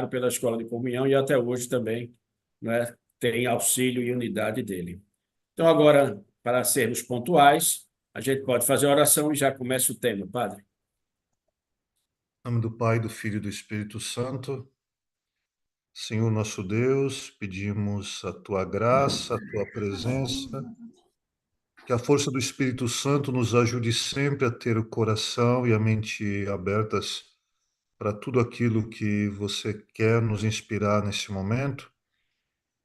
pela Escola de Comunhão e até hoje também, né, tem auxílio e unidade dele. Então, agora, para sermos pontuais, a gente pode fazer a oração e já começa o tema, Padre. Em nome do Pai, do Filho e do Espírito Santo. Senhor nosso Deus, pedimos a tua graça, a tua presença, que a força do Espírito Santo nos ajude sempre a ter o coração e a mente abertas para tudo aquilo que você quer nos inspirar nesse momento.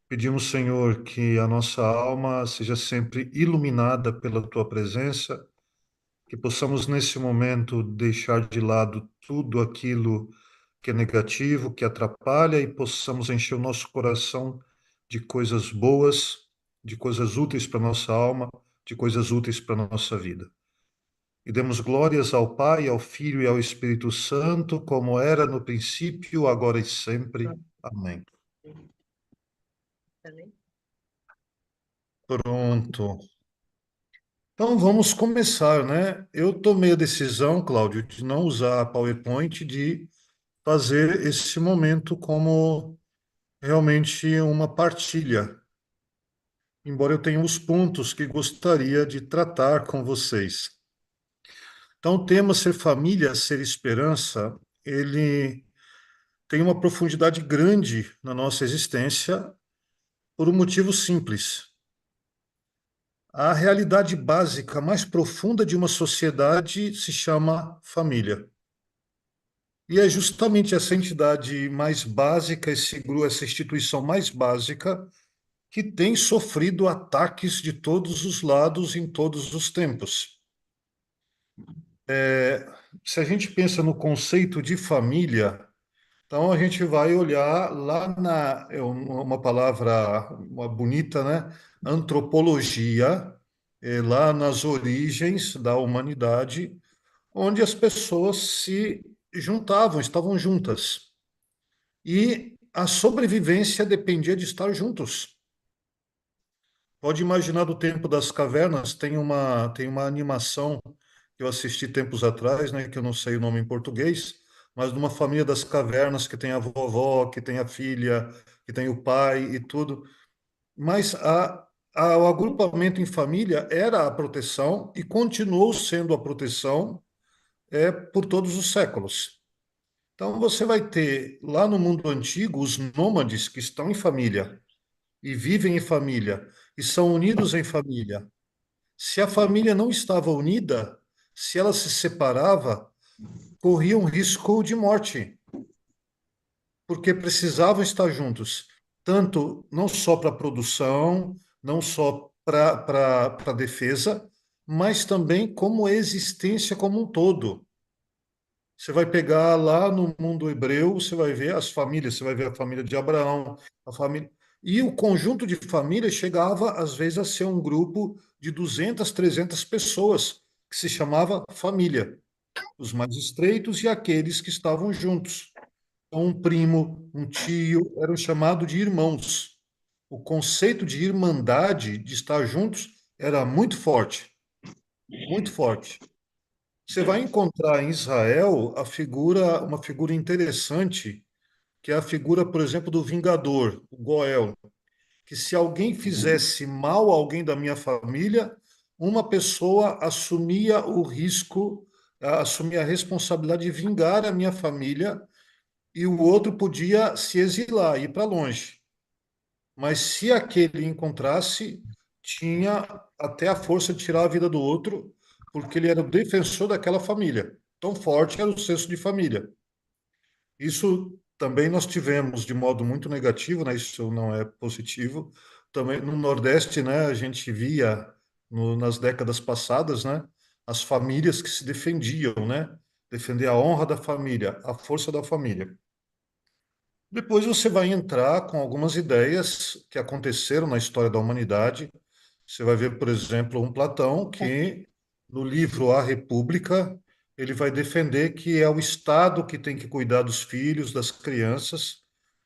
Pedimos, Senhor, que a nossa alma seja sempre iluminada pela tua presença, que possamos nesse momento deixar de lado tudo aquilo que é negativo, que atrapalha e possamos encher o nosso coração de coisas boas, de coisas úteis para nossa alma, de coisas úteis para nossa vida. E demos glórias ao Pai, ao Filho e ao Espírito Santo, como era no princípio, agora e sempre. Amém. Pronto. Então vamos começar, né? Eu tomei a decisão, Cláudio, de não usar a PowerPoint, de fazer esse momento como realmente uma partilha, embora eu tenha os pontos que gostaria de tratar com vocês. Então, o tema ser família, ser esperança, ele tem uma profundidade grande na nossa existência por um motivo simples. A realidade básica mais profunda de uma sociedade se chama família. E é justamente essa entidade mais básica, essa instituição mais básica, que tem sofrido ataques de todos os lados em todos os tempos. Se a gente pensa no conceito de família, então a gente vai olhar lá uma palavra uma bonita, né? Antropologia, lá nas origens da humanidade, onde as pessoas se juntavam, estavam juntas. E a sobrevivência dependia de estar juntos. Pode imaginar do tempo das cavernas, tem uma animação que eu assisti tempos atrás, né, que eu não sei o nome em português, mas de uma família das cavernas que tem a vovó, que tem a filha, que tem o pai e tudo. Mas o agrupamento em família era a proteção e continuou sendo a proteção por todos os séculos. Então você vai ter lá no mundo antigo os nômades que estão em família e vivem em família e são unidos em família. Se a família não estava unida, se ela se separava, corria um risco de morte, porque precisavam estar juntos, tanto não só para a produção, não só para a defesa, mas também como existência como um todo. Você vai pegar lá no mundo hebreu, você vai ver as famílias, você vai ver a família de Abraão, a família. E o conjunto de famílias chegava, às vezes, a ser um grupo de 200, 300 pessoas, que se chamava família. Os mais estreitos e aqueles que estavam juntos. Então, um primo, um tio, eram chamados de irmãos. O conceito de irmandade, de estar juntos, era muito forte, muito forte. Você vai encontrar em Israel uma figura interessante, que é a figura, por exemplo, do Vingador, o Goel, que se alguém fizesse mal a alguém da minha família, uma pessoa assumia o risco, assumia a responsabilidade de vingar a minha família, e o outro podia se exilar, ir para longe. Mas se aquele encontrasse, tinha até a força de tirar a vida do outro, porque ele era o defensor daquela família. Tão forte era o senso de família. Isso também nós tivemos de modo muito negativo, né? Isso não é positivo. Também no Nordeste, né, a gente via nas décadas passadas, né, as famílias que se defendiam, né? Defender a honra da família, a força da família. Depois você vai entrar com algumas ideias que aconteceram na história da humanidade. Você vai ver, por exemplo, um Platão que, no livro A República, ele vai defender que é o Estado que tem que cuidar dos filhos, das crianças,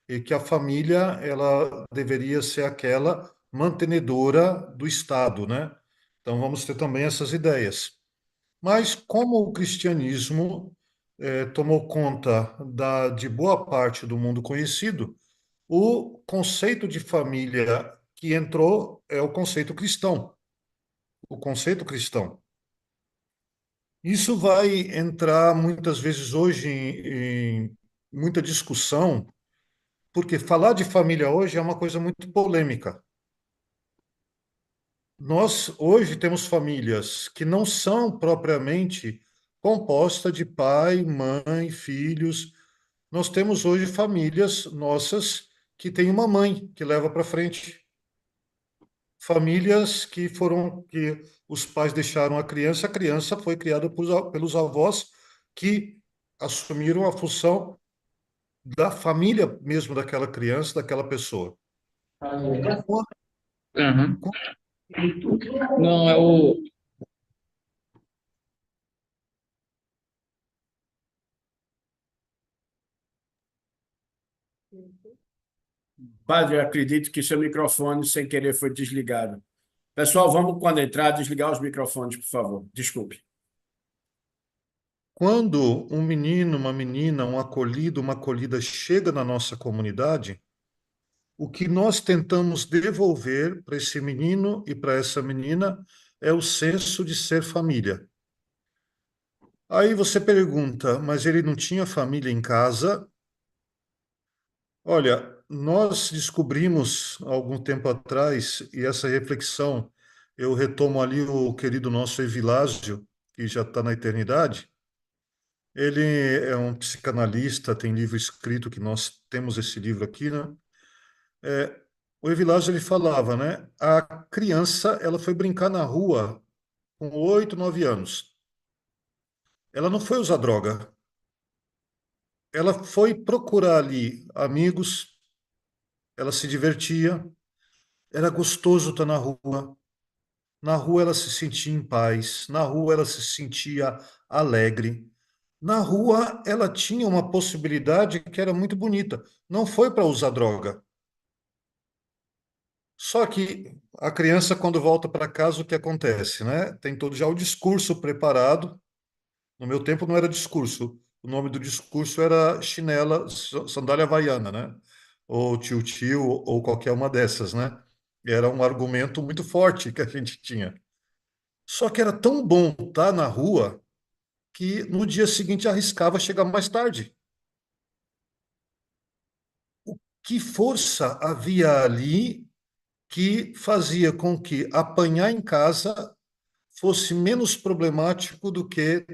e que a família ela deveria ser aquela mantenedora do Estado, né? Então vamos ter também essas ideias. Mas como o cristianismo tomou conta de boa parte do mundo conhecido, o conceito de família que entrou é o conceito cristão. O conceito cristão. Isso vai entrar muitas vezes hoje em muita discussão, porque falar de família hoje é uma coisa muito polêmica. Nós hoje temos famílias que não são propriamente compostas de pai, mãe, filhos. Nós temos hoje famílias nossas que têm uma mãe que leva para frente, famílias que os pais deixaram a criança foi criada pelos avós que assumiram a função da família mesmo daquela criança, daquela pessoa. Aham. Não, é o. Padre, eu acredito que seu microfone, sem querer, foi desligado. Pessoal, vamos, quando entrar, desligar os microfones, por favor. Desculpe. Quando um menino, uma menina, um acolhido, uma acolhida chega na nossa comunidade, o que nós tentamos devolver para esse menino e para essa menina é o senso de ser família. Aí você pergunta, mas ele não tinha família em casa? Olha, nós descobrimos há algum tempo atrás, e essa reflexão eu retomo ali o querido nosso Evilásio, que já está na eternidade. Ele é um psicanalista, tem livro escrito, que nós temos esse livro aqui, né? É, o Evilásio ele falava, né? A criança, ela foi brincar na rua com 8, 9 anos. Ela não foi usar droga. Ela foi procurar ali amigos, ela se divertia, era gostoso estar na rua. Na rua ela se sentia em paz, na rua ela se sentia alegre. Na rua ela tinha uma possibilidade que era muito bonita. Não foi para usar droga. Só que a criança, quando volta para casa, o que acontece, né? Tem todo já o discurso preparado. No meu tempo não era discurso. O nome do discurso era chinela, sandália havaiana, né? Ou tio-tio, ou qualquer uma dessas, né? Era um argumento muito forte que a gente tinha. Só que era tão bom estar na rua que no dia seguinte arriscava chegar mais tarde. Que força havia ali que fazia com que apanhar em casa fosse menos problemático do que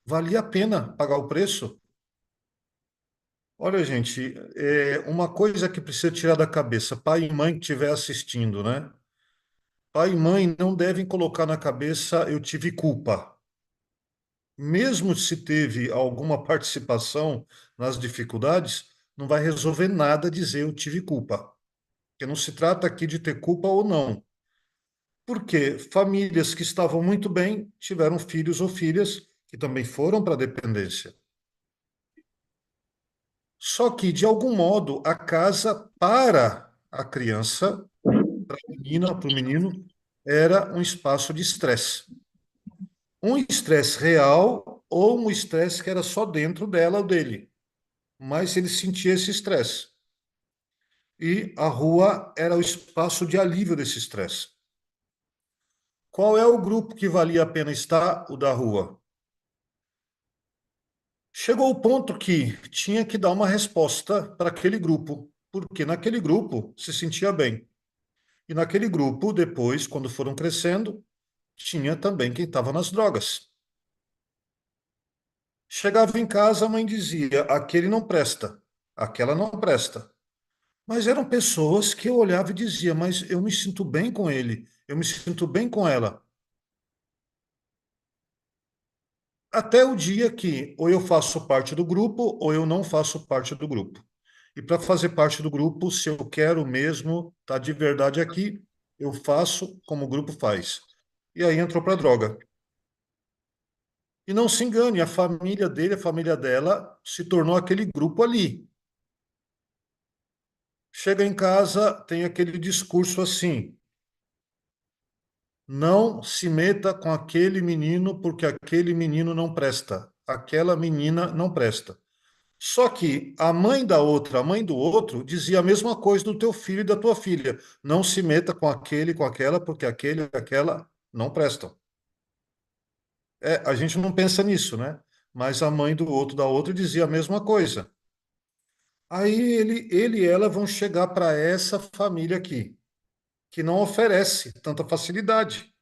valia a pena pagar o preço? Olha, gente, uma coisa que precisa tirar da cabeça, pai e mãe que estiver assistindo, né? Pai e mãe não devem colocar na cabeça eu tive culpa. Mesmo se teve alguma participação nas dificuldades, não vai resolver nada dizer eu tive culpa. Porque não se trata aqui de ter culpa ou não. Porque famílias que estavam muito bem tiveram filhos ou filhas que também foram para a dependência. Só que, de algum modo, a casa, para a criança, para a menina, para o menino, era um espaço de estresse. Um estresse real ou um estresse que era só dentro dela ou dele. Mas ele sentia esse estresse. E a rua era o espaço de alívio desse estresse. Qual é o grupo que valia a pena estar? O da rua. Chegou o ponto que tinha que dar uma resposta para aquele grupo, porque naquele grupo se sentia bem. E naquele grupo, depois, quando foram crescendo, tinha também quem estava nas drogas. Chegava em casa, a mãe dizia: aquele não presta, aquela não presta. Mas eram pessoas que eu olhava e dizia: mas eu me sinto bem com ele, eu me sinto bem com ela. Até o dia que ou eu faço parte do grupo ou eu não faço parte do grupo. E para fazer parte do grupo, se eu quero mesmo estar de verdade aqui, eu faço como o grupo faz. E aí entrou para droga. E não se engane, a família dele, a família dela, se tornou aquele grupo ali. Chega em casa, tem aquele discurso assim: não se meta com aquele menino porque aquele menino não presta. aquela menina não presta. Só que a mãe da outra, a mãe do outro, dizia a mesma coisa do teu filho e da tua filha. Não se meta com aquele e com aquela, porque aquele e aquela não prestam. A gente não pensa nisso, né? Mas a mãe do outro, da outra, dizia a mesma coisa. Aí ele e ela vão chegar para essa família aqui, que não oferece tanta facilidade,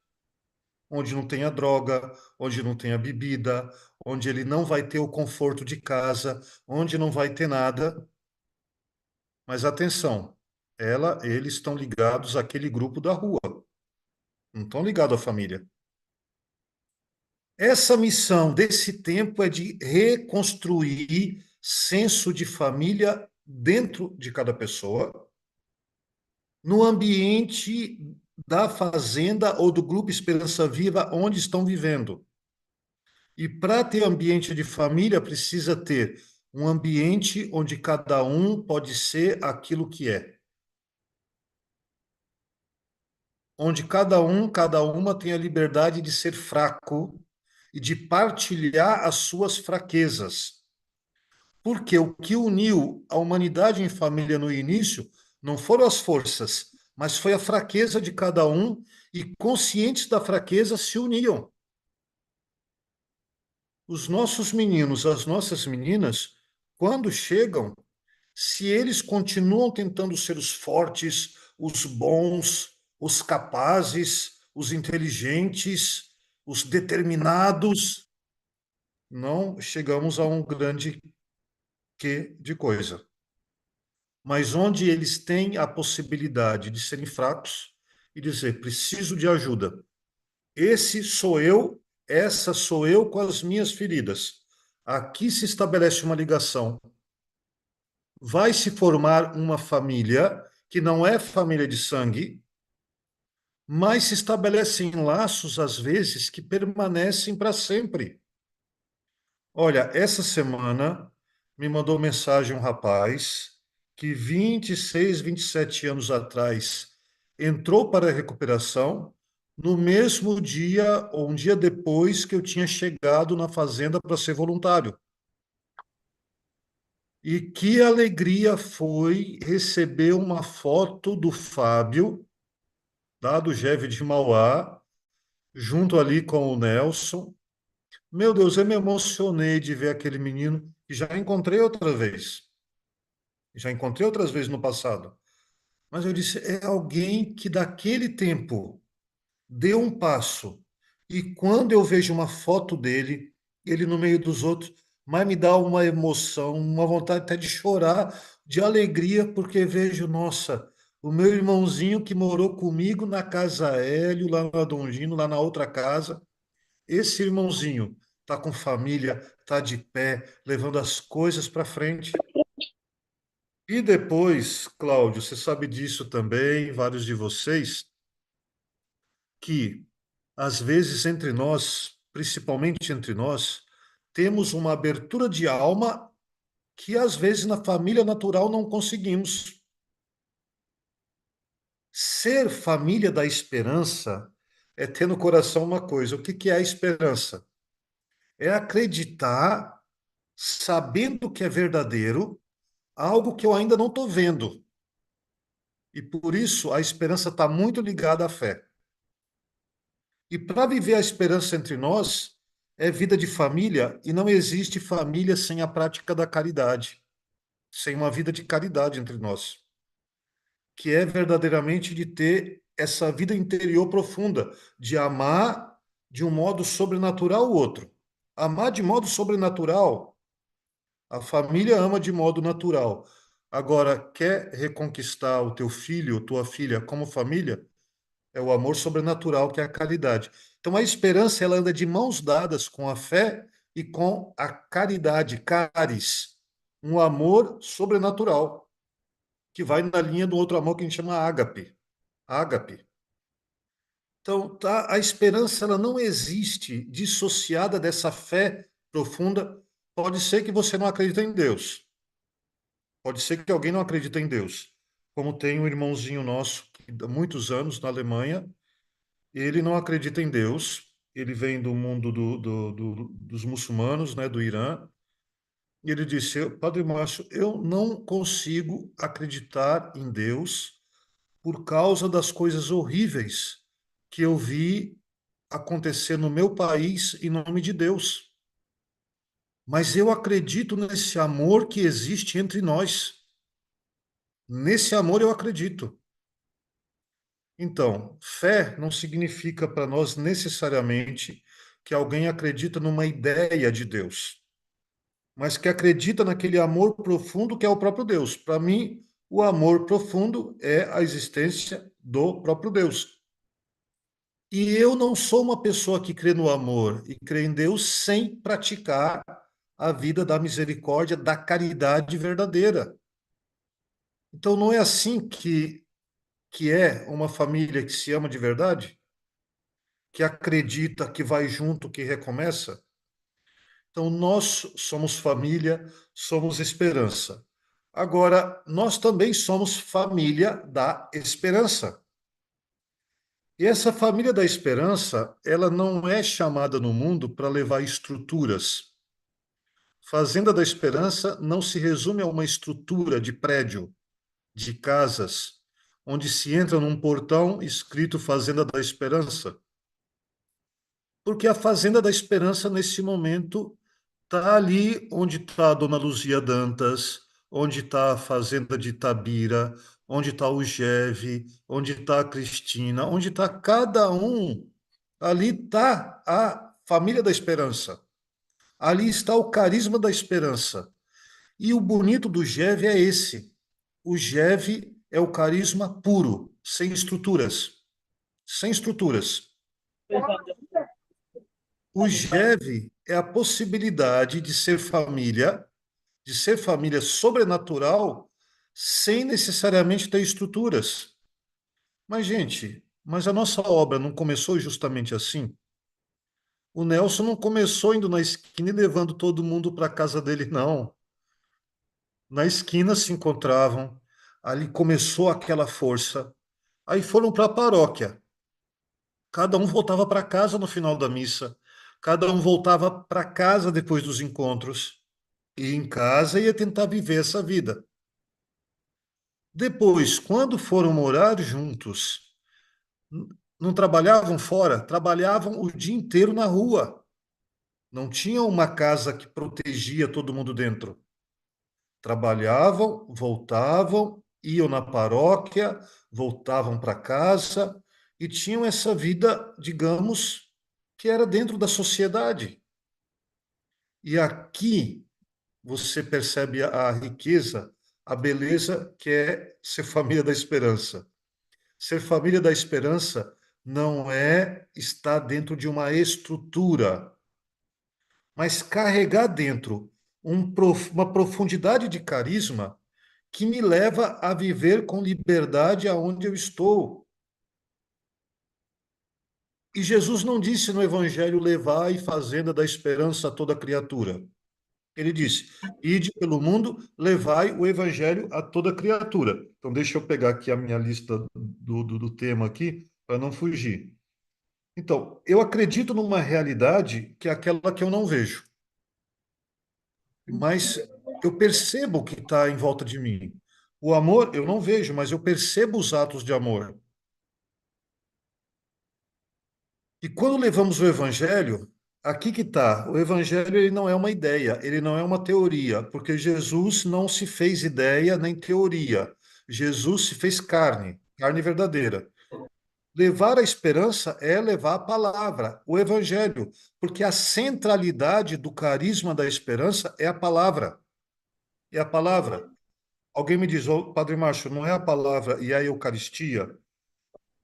onde não tenha droga, onde não tenha bebida, onde ele não vai ter o conforto de casa, onde não vai ter nada. Mas atenção, eles estão ligados àquele grupo da rua, não estão ligados à família. Essa missão desse tempo é de reconstruir senso de família dentro de cada pessoa, no ambiente da fazenda ou do grupo Esperança Viva onde estão vivendo. E para ter ambiente de família, precisa ter um ambiente onde cada um pode ser aquilo que é. Onde cada uma tem a liberdade de ser fraco e de partilhar as suas fraquezas. Porque o que uniu a humanidade em família no início não foram as forças, mas foi a fraqueza de cada um e conscientes da fraqueza se uniam. Os nossos meninos, as nossas meninas, quando chegam, se eles continuam tentando ser os fortes, os bons, os capazes, os inteligentes, os determinados, não chegamos a um grande quê de coisa. Mas onde eles têm a possibilidade de serem fracos e dizer: preciso de ajuda. Esse sou eu, essa sou eu com as minhas feridas. Aqui se estabelece uma ligação. Vai se formar uma família que não é família de sangue, mas se estabelecem laços, às vezes, que permanecem para sempre. Olha, essa semana me mandou mensagem um rapaz que 26, 27 anos atrás entrou para a recuperação no mesmo dia ou um dia depois que eu tinha chegado na fazenda para ser voluntário. E que alegria foi receber uma foto do Fábio, lá do GEV de Mauá, junto ali com o Nelson. Meu Deus, eu me emocionei de ver aquele menino que já encontrei outra vez. Já encontrei outras vezes no passado. Mas eu disse, é alguém que daquele tempo deu um passo. E quando eu vejo uma foto dele, ele no meio dos outros, mas me dá uma emoção, uma vontade até de chorar, de alegria, porque vejo, nossa, o meu irmãozinho que morou comigo na Casa Hélio, lá na Dongino, lá na outra casa, esse irmãozinho está com família, está de pé, levando as coisas para frente. E depois, Cláudio, você sabe disso também, vários de vocês, que às vezes entre nós, principalmente entre nós, temos uma abertura de alma que às vezes na família natural não conseguimos. Ser família da esperança é ter no coração uma coisa. O que é a esperança? É acreditar, sabendo que é verdadeiro, algo que eu ainda não estou vendo. E por isso a esperança está muito ligada à fé. E para viver a esperança entre nós, é vida de família, e não existe família sem a prática da caridade, sem uma vida de caridade entre nós, que é verdadeiramente de ter essa vida interior profunda, de amar de um modo sobrenatural o outro. Amar de modo sobrenatural, a família ama de modo natural. Agora, quer reconquistar o teu filho, tua filha como família? É o amor sobrenatural, que é a caridade. Então, a esperança, ela anda de mãos dadas com a fé e com a caridade, caris, um amor sobrenatural, que vai na linha do outro amor que a gente chama ágape. Ágape. Então, tá, a esperança, ela não existe dissociada dessa fé profunda. Pode ser que você não acredita em Deus. Pode ser que alguém não acredita em Deus. Como tem um irmãozinho nosso, que há muitos anos na Alemanha, ele não acredita em Deus, ele vem do mundo dos muçulmanos, né, do Irã, e ele disse, Padre Márcio, eu não consigo acreditar em Deus por causa das coisas horríveis que eu vi acontecer no meu país em nome de Deus. Mas eu acredito nesse amor que existe entre nós. Nesse amor eu acredito. Então, fé não significa para nós necessariamente que alguém acredita numa ideia de Deus, mas que acredita naquele amor profundo que é o próprio Deus. Para mim, o amor profundo é a existência do próprio Deus. E eu não sou uma pessoa que crê no amor e crê em Deus sem praticar a vida da misericórdia, da caridade verdadeira. Então, não é assim que é uma família que se ama de verdade, que acredita, que vai junto, que recomeça. Então, nós somos família, somos esperança. Agora, nós também somos família da esperança. E essa família da esperança, ela não é chamada no mundo para levar estruturas. Fazenda da Esperança não se resume a uma estrutura de prédio, de casas, onde se entra num portão escrito Fazenda da Esperança. Porque a Fazenda da Esperança, nesse momento, está ali onde está a Dona Luzia Dantas, onde está a Fazenda de Itabira, onde está o Geve, onde está a Cristina, onde está cada um. Ali está a família da esperança. Ali está o carisma da esperança. E o bonito do Geve é esse. O Geve é o carisma puro, sem estruturas. Sem estruturas. O Geve é a possibilidade de ser família sobrenatural, sem necessariamente ter estruturas. Mas, gente, mas a nossa obra não começou justamente assim? O Nelson não começou indo na esquina e levando todo mundo para a casa dele, não. Na esquina se encontravam, ali começou aquela força. Aí foram para a paróquia. Cada um voltava para casa no final da missa. Cada um voltava para casa depois dos encontros. E em casa ia tentar viver essa vida. Depois, quando foram morar juntos, não trabalhavam fora, trabalhavam o dia inteiro na rua. Não tinha uma casa que protegia todo mundo dentro. Trabalhavam, voltavam, iam na paróquia, voltavam para casa e tinham essa vida, digamos, que era dentro da sociedade. E aqui você percebe a riqueza, a beleza que é ser família da esperança. Ser família da esperança não é estar dentro de uma estrutura, mas carregar dentro uma profundidade de carisma que me leva a viver com liberdade aonde eu estou. E Jesus não disse no Evangelho: levai fazenda da esperança a toda criatura. Ele disse: ide pelo mundo, levai o Evangelho a toda criatura. Então, deixa eu pegar aqui a minha lista do tema aqui, para não fugir. Então, eu acredito numa realidade que é aquela que eu não vejo, mas eu percebo o que está em volta de mim. O amor eu não vejo, mas eu percebo os atos de amor. E quando levamos o evangelho, aqui que está, o evangelho ele não é uma ideia, ele não é uma teoria, porque Jesus não se fez ideia nem teoria. Jesus se fez carne, carne verdadeira. Levar a esperança é levar a palavra, o evangelho, porque a centralidade do carisma da esperança é a palavra. É a palavra. Alguém me diz, oh, Padre Márcio, não é a palavra e a Eucaristia?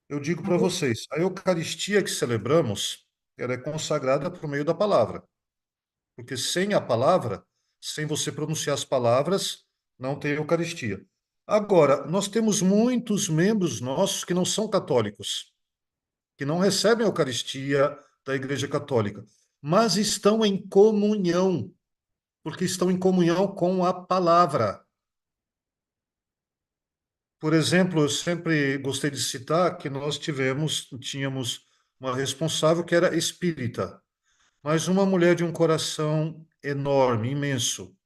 Eu digo para vocês, a Eucaristia que celebramos, ela é consagrada por meio da palavra. Porque sem a palavra, sem você pronunciar as palavras, não tem Eucaristia. Agora, nós temos muitos membros nossos que não são católicos, que não recebem a Eucaristia da Igreja Católica, mas estão em comunhão, porque estão em comunhão com a palavra. Por exemplo, eu sempre gostei de citar que nós tínhamos uma responsável que era espírita, mas uma mulher de um coração enorme, imenso,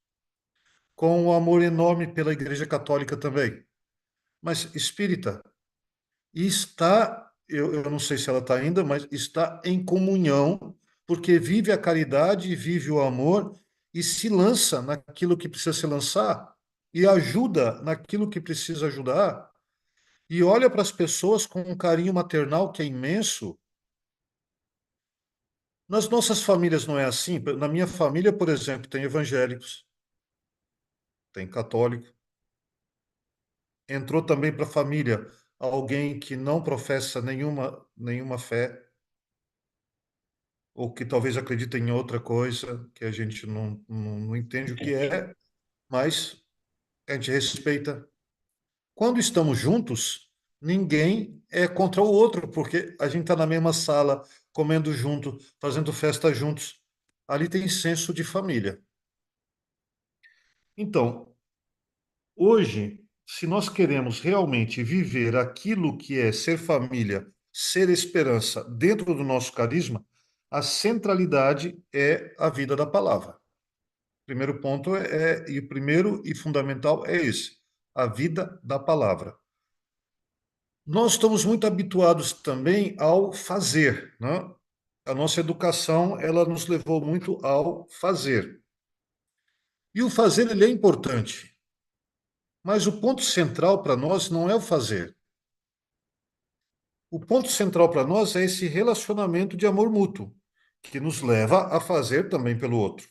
com um amor enorme pela Igreja Católica também, mas espírita. E está, eu não sei se ela está ainda, mas está em comunhão, porque vive a caridade, vive o amor e se lança naquilo que precisa se lançar e ajuda naquilo que precisa ajudar e olha para as pessoas com um carinho maternal que é imenso. Nas nossas famílias não é assim. Na minha família, por exemplo, tem evangélicos, tem católico. Entrou também para a família alguém que não professa nenhuma fé, ou que talvez acredita em outra coisa, que a gente não entende o que é, mas a gente respeita. Quando estamos juntos, ninguém é contra o outro, porque a gente está na mesma sala, comendo junto, fazendo festa juntos. Ali tem senso de família. Então, hoje, se nós queremos realmente viver aquilo que é ser família, ser esperança dentro do nosso carisma, a centralidade é a vida da palavra. O primeiro ponto e o primeiro e fundamental é esse, a vida da palavra. Nós estamos muito habituados também ao fazer, né? A nossa educação, ela nos levou muito ao fazer. E o fazer, ele é importante, mas o ponto central para nós não é o fazer. O ponto central para nós é esse relacionamento de amor mútuo, que nos leva a fazer também pelo outro.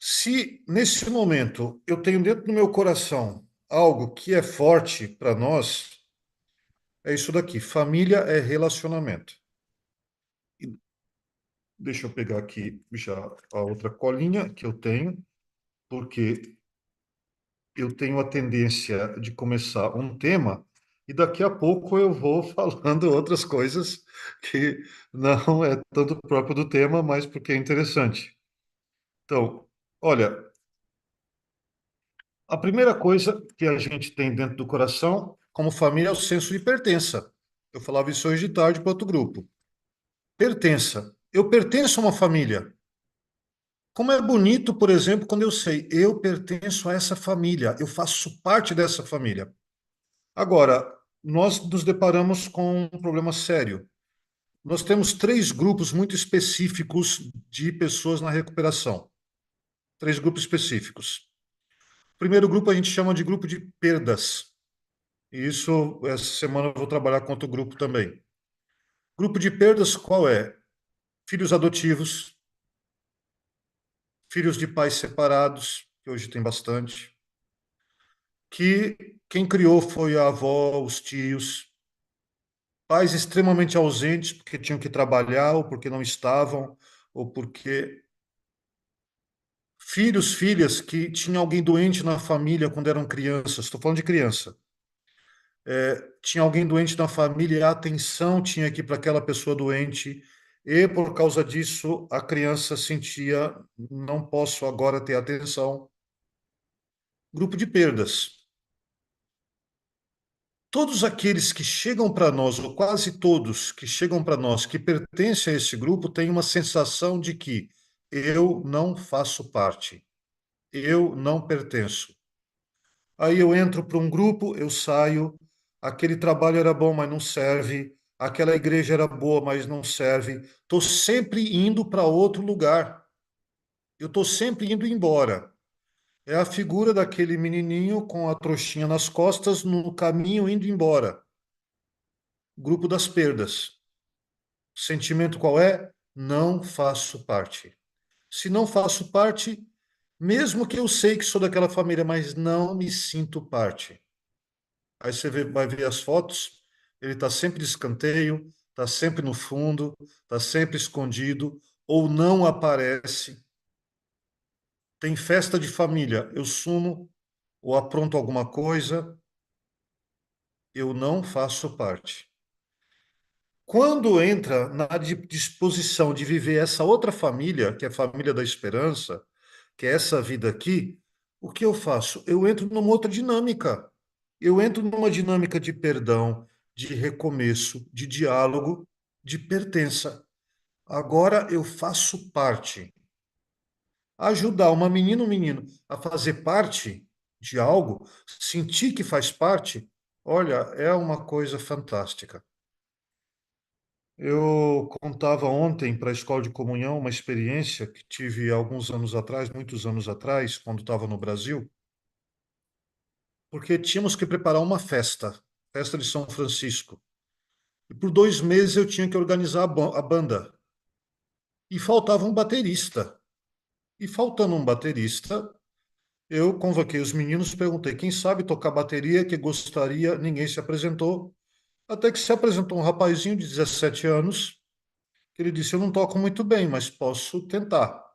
Se nesse momento eu tenho dentro do meu coração algo que é forte para nós, é isso daqui: família é relacionamento. E deixa eu pegar aqui já a outra colinha que eu tenho, porque eu tenho a tendência de começar um tema e daqui a pouco eu vou falando outras coisas que não é tanto próprio do tema, mas porque é interessante. Então, olha, a primeira coisa que a gente tem dentro do coração, como família, é o senso de pertença. Eu falava isso hoje de tarde para outro grupo. Pertença. Eu pertenço a uma família. Como é bonito, por exemplo, quando eu sei, eu pertenço a essa família, eu faço parte dessa família. Agora, nós nos deparamos com um problema sério. Nós temos três grupos muito específicos de pessoas na recuperação. Três grupos específicos. O primeiro grupo a gente chama de grupo de perdas. E isso, essa semana eu vou trabalhar com outro grupo também. Grupo de perdas, qual é? Filhos adotivos, filhos de pais separados, que hoje tem bastante, que quem criou foi a avó, os tios, pais extremamente ausentes porque tinham que trabalhar ou porque não estavam, ou porque filhos, filhas que tinham alguém doente na família quando eram crianças, estou falando de criança. Tinha alguém doente na família e a atenção tinha que ir para aquela pessoa doente, e por causa disso a criança sentia, não posso agora ter atenção. Grupo de perdas. Todos aqueles que chegam para nós, ou quase todos que chegam para nós, que pertencem a esse grupo, têm uma sensação de que eu não faço parte, eu não pertenço. Aí eu entro para um grupo, eu saio, aquele trabalho era bom, mas não serve, aquela igreja era boa, mas não serve. Estou sempre indo para outro lugar, eu estou sempre indo embora. É a figura daquele menininho com a trouxinha nas costas no caminho indo embora. Grupo das perdas. Sentimento qual é? Não faço parte. Se não faço parte, mesmo que eu sei que sou daquela família, mas não me sinto parte. Aí você vai ver as fotos, ele está sempre de escanteio, está sempre no fundo, está sempre escondido, ou não aparece. Tem festa de família, eu sumo, ou apronto alguma coisa, eu não faço parte. Quando entra na disposição de viver essa outra família, que é a família da esperança, que é essa vida aqui, o que eu faço? Eu entro numa outra dinâmica. Eu entro numa dinâmica de perdão, de recomeço, de diálogo, de pertença. Agora eu faço parte. Ajudar uma menina, um menino a fazer parte de algo, sentir que faz parte, olha, é uma coisa fantástica. Eu contava ontem para a escola de comunhão uma experiência que tive alguns anos atrás, muitos anos atrás, quando estava no Brasil, porque tínhamos que preparar uma festa, festa de São Francisco. E por 2 meses eu tinha que organizar a banda. E faltava um baterista. E faltando um baterista, eu convoquei os meninos, perguntei quem sabe tocar bateria, que gostaria, ninguém se apresentou. Até que se apresentou um rapazinho de 17 anos, que ele disse: Eu não toco muito bem, mas posso tentar.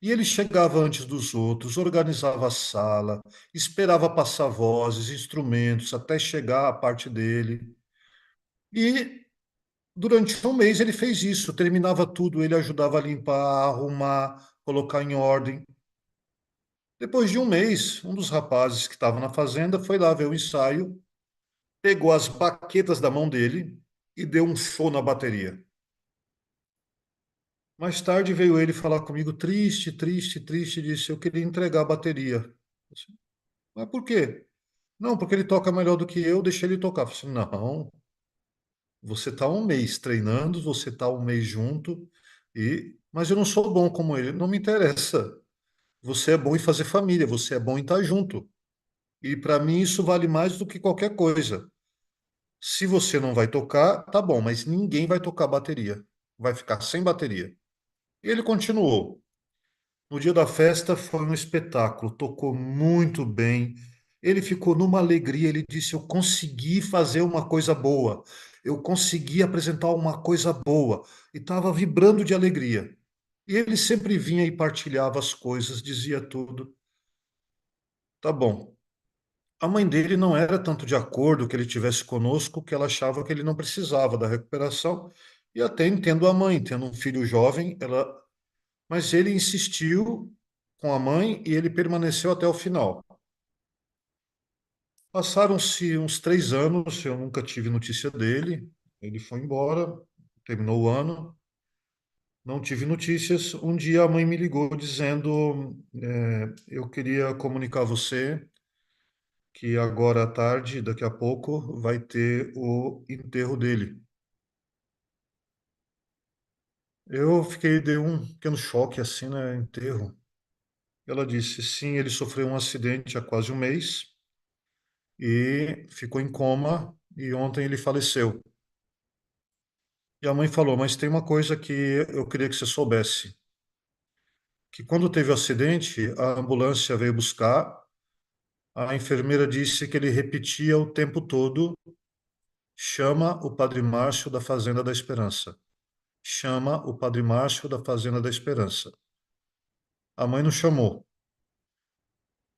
E ele chegava antes dos outros, organizava a sala, esperava passar vozes, instrumentos, até chegar a parte dele. E durante um mês ele fez isso, terminava tudo, ele ajudava a limpar, a arrumar, colocar em ordem. Depois de um mês, um dos rapazes que estava na fazenda foi lá ver o ensaio, pegou as baquetas da mão dele e deu um show na bateria. Mais tarde veio ele falar comigo, triste, triste, triste, disse: Eu queria entregar a bateria. Eu disse, mas por quê? Não, porque ele toca melhor do que eu, deixei ele tocar. Eu falei, não, você está um mês treinando, você está um mês junto, mas eu não sou bom como ele. Não me interessa. Você é bom em fazer família, você é bom em estar junto. E para mim isso vale mais do que qualquer coisa. Se você não vai tocar, tá bom, mas ninguém vai tocar bateria. Vai ficar sem bateria. E ele continuou. No dia da festa foi um espetáculo, tocou muito bem. Ele ficou numa alegria, ele disse: Eu consegui fazer uma coisa boa, eu consegui apresentar uma coisa boa, e estava vibrando de alegria. E ele sempre vinha e partilhava as coisas, dizia tudo. Tá bom. A mãe dele não era tanto de acordo que ele tivesse conosco, que ela achava que ele não precisava da recuperação. E até entendo a mãe, tendo um filho jovem, mas ele insistiu com a mãe e ele permaneceu até o final. Passaram-se uns 3 anos, eu nunca tive notícia dele. Ele foi embora, terminou o ano, não tive notícias. Um dia a mãe me ligou dizendo: Eu queria comunicar a você que agora à tarde, daqui a pouco, vai ter o enterro dele. Eu fiquei, dei um pequeno choque assim, né? Enterro. Ela disse: Sim, ele sofreu um acidente há quase um mês e ficou em coma e ontem ele faleceu. E a mãe falou, mas tem uma coisa que eu queria que você soubesse, que quando teve o acidente, a ambulância veio buscar, a enfermeira disse que ele repetia o tempo todo, chama o Padre Márcio da Fazenda da Esperança. Chama o Padre Márcio da Fazenda da Esperança. A mãe não chamou.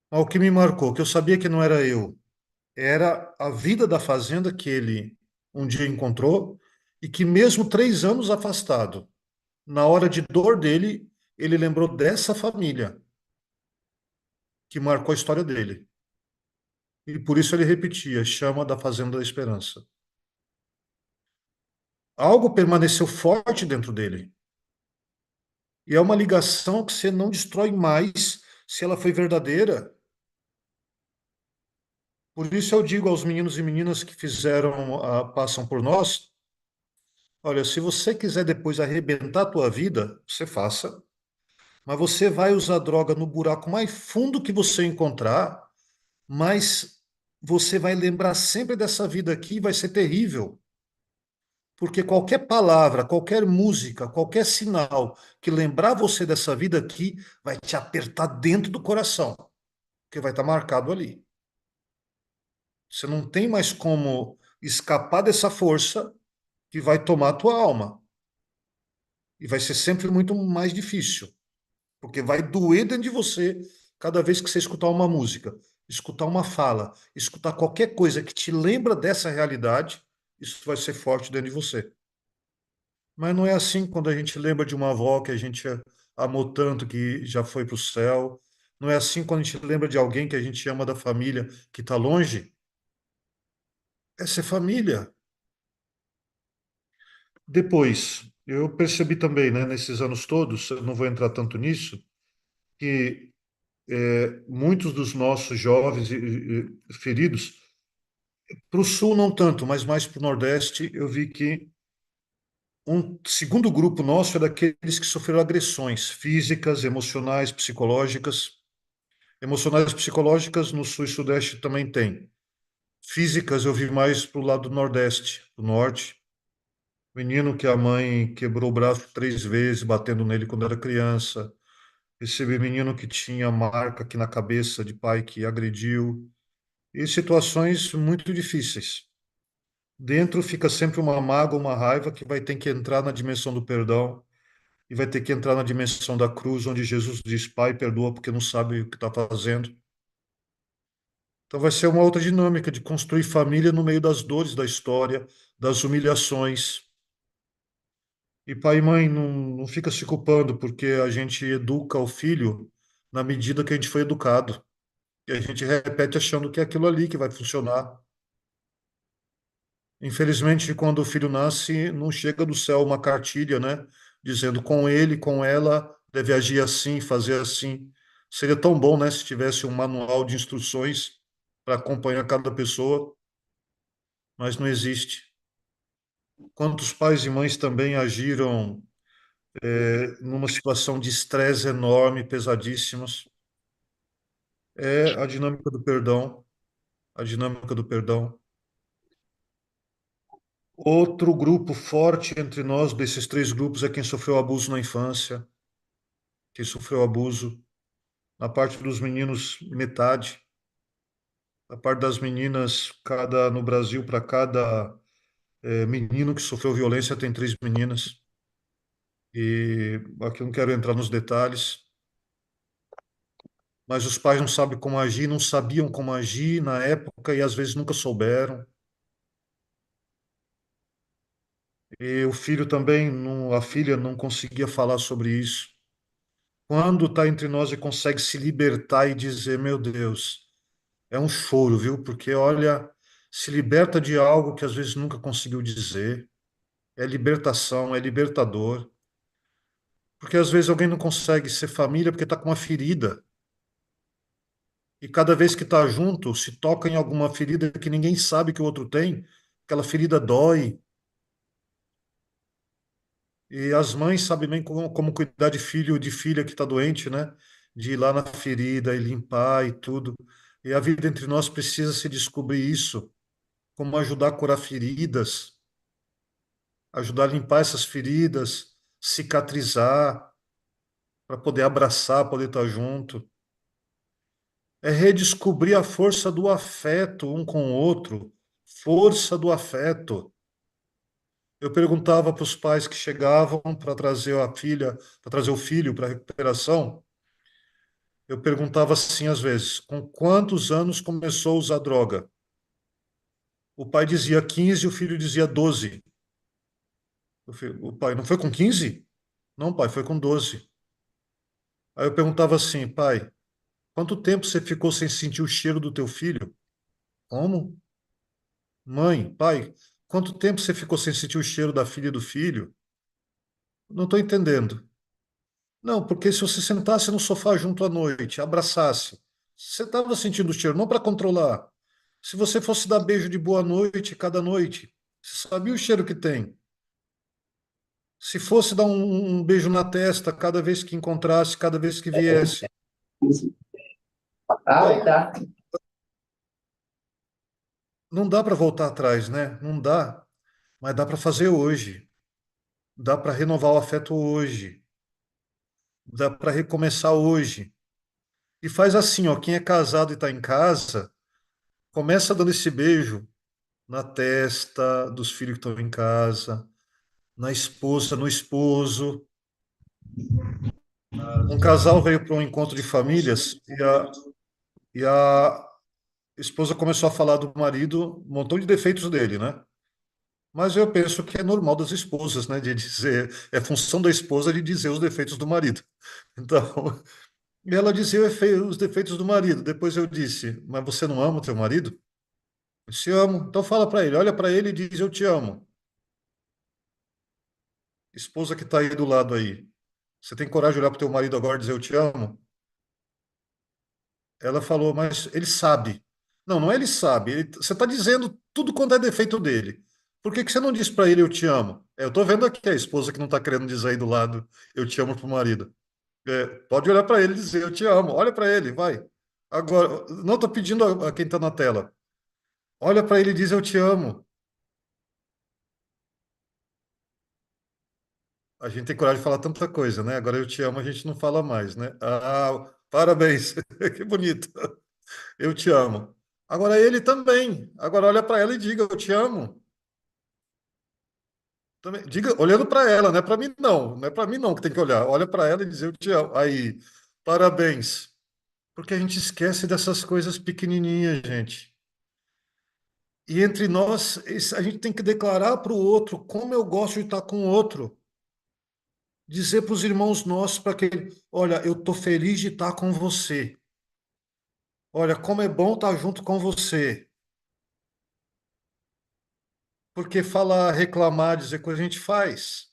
Mas o que me marcou, que eu sabia que não era eu, era a vida da fazenda que ele um dia encontrou e que mesmo 3 anos afastado, na hora de dor dele, ele lembrou dessa família que marcou a história dele. E por isso ele repetia: chama da Fazenda da Esperança. Algo permaneceu forte dentro dele. E é uma ligação que você não destrói mais se ela foi verdadeira. Por isso eu digo aos meninos e meninas que passam por nós: olha, se você quiser depois arrebentar a tua vida, você faça, mas você vai usar droga no buraco mais fundo que você encontrar, mas você vai lembrar sempre dessa vida aqui e vai ser terrível. Porque qualquer palavra, qualquer música, qualquer sinal que lembrar você dessa vida aqui vai te apertar dentro do coração, porque vai estar marcado ali. Você não tem mais como escapar dessa força que vai tomar a tua alma. E vai ser sempre muito mais difícil, porque vai doer dentro de você cada vez que você escutar uma música, escutar uma fala, escutar qualquer coisa que te lembra dessa realidade, isso vai ser forte dentro de você. Mas não é assim quando a gente lembra de uma avó que a gente amou tanto que já foi para o céu. Não é assim quando a gente lembra de alguém que a gente ama da família que está longe. Essa é família. Depois, eu percebi também, né, nesses anos todos, eu não vou entrar tanto nisso, que muitos dos nossos jovens feridos, para o sul não tanto, mas mais para o nordeste, eu vi que um segundo grupo nosso é daqueles que sofreram agressões físicas, emocionais, psicológicas. Emocionais e psicológicas no sul e sudeste também tem. Físicas eu vi mais para o lado do nordeste, do norte. Menino que a mãe quebrou o braço 3 vezes, batendo nele quando era criança. Recebi menino que tinha marca aqui na cabeça de pai que agrediu. E situações muito difíceis. Dentro fica sempre uma mágoa, uma raiva que vai ter que entrar na dimensão do perdão e vai ter que entrar na dimensão da cruz, onde Jesus diz: Pai, perdoa porque não sabe o que está fazendo. Então vai ser uma outra dinâmica de construir família no meio das dores da história, das humilhações. E pai e mãe não fica se culpando porque a gente educa o filho na medida que a gente foi educado. E a gente repete achando que é aquilo ali que vai funcionar. Infelizmente, quando o filho nasce, não chega do céu uma cartilha, né? Dizendo com ele, com ela, deve agir assim, fazer assim. Seria tão bom, né, se tivesse um manual de instruções para acompanhar cada pessoa, mas não existe. Quantos pais e mães também agiram numa situação de estresse enorme, pesadíssimas. É a dinâmica do perdão, a dinâmica do perdão. Outro grupo forte entre nós, desses 3 grupos, é quem sofreu abuso na infância, quem sofreu abuso. Na parte dos meninos, metade. Na parte das meninas, no Brasil, para cada menino que sofreu violência, tem 3 meninas. E aqui eu não quero entrar nos detalhes, mas os pais não sabem como agir, não sabiam como agir na época e às vezes nunca souberam. E o filho também, a filha não conseguia falar sobre isso. Quando está entre nós e consegue se libertar e dizer, meu Deus, é um choro, viu? Porque olha, se liberta de algo que às vezes nunca conseguiu dizer. É libertação, é libertador. Porque às vezes alguém não consegue ser família porque está com uma ferida. E cada vez que está junto, se toca em alguma ferida que ninguém sabe que o outro tem, aquela ferida dói. E as mães sabem bem como cuidar de filho, de filha que está doente, né? De ir lá na ferida e limpar e tudo. E a vida entre nós precisa se descobrir isso, como ajudar a curar feridas, ajudar a limpar essas feridas, cicatrizar, para poder abraçar, poder estar junto. É redescobrir a força do afeto um com o outro, força do afeto. Eu perguntava para os pais que chegavam para trazer a filha, para trazer o filho para a recuperação, eu perguntava assim às vezes, com quantos anos começou a usar droga? O pai dizia 15 e o filho dizia 12. O pai, não foi com 15? Não, pai, foi com 12. Aí eu perguntava assim, pai, quanto tempo você ficou sem sentir o cheiro do teu filho? Como? Mãe, pai, quanto tempo você ficou sem sentir o cheiro da filha e do filho? Não estou entendendo. Não, porque se você sentasse no sofá junto à noite, abraçasse, você estava sentindo o cheiro, não para controlar. Se você fosse dar beijo de boa noite cada noite, você sabia o cheiro que tem. Se fosse dar um beijo na testa cada vez que encontrasse, cada vez que viesse. Ah, Então, tá. não dá para voltar atrás, né? Não dá. Mas dá para fazer hoje. Dá para renovar o afeto hoje. Dá para recomeçar hoje. E faz assim, ó, quem é casado e está em casa, começa dando esse beijo na testa dos filhos que estão em casa, na esposa, no esposo. Um casal veio para um encontro de famílias e a esposa começou a falar do marido, um montão de defeitos dele, né? Mas eu penso que é normal das esposas, né? De dizer, é função da esposa de dizer os defeitos do marido. Então, e ela dizia os defeitos do marido. Depois eu disse, mas você não ama o teu marido? Eu disse, amo. Então fala para ele, olha para ele e diz, eu te amo. Esposa que está aí do lado aí, você tem coragem de olhar para o teu marido agora e dizer eu te amo? Ela falou, mas ele sabe. Não, não é ele sabe. Você está dizendo tudo quanto é defeito dele. Por que que você não diz para ele eu te amo? Eu estou vendo aqui a esposa que não está querendo dizer aí do lado eu te amo para o marido. Pode olhar para ele e dizer eu te amo. Olha para ele, vai. Agora, não estou pedindo a quem está na tela. Olha para ele e diz eu te amo. A gente tem coragem de falar tanta coisa, né? Agora eu te amo, a gente não fala mais, né? Ah, parabéns. Que bonito. Eu te amo. Agora ele também. Agora olha para ela e diga eu te amo. Também, diga, olhando para ela, não é para mim não. Não é para mim não que tem que olhar. Olha para ela e dizer eu te amo. Aí, parabéns. Porque a gente esquece dessas coisas pequenininhas, gente. E entre nós, a gente tem que declarar para o outro como eu gosto de estar com o outro. Dizer para os irmãos nossos, para que, olha, eu estou feliz de estar com você. Olha, como é bom estar junto com você. Porque falar, reclamar, dizer coisa a gente faz.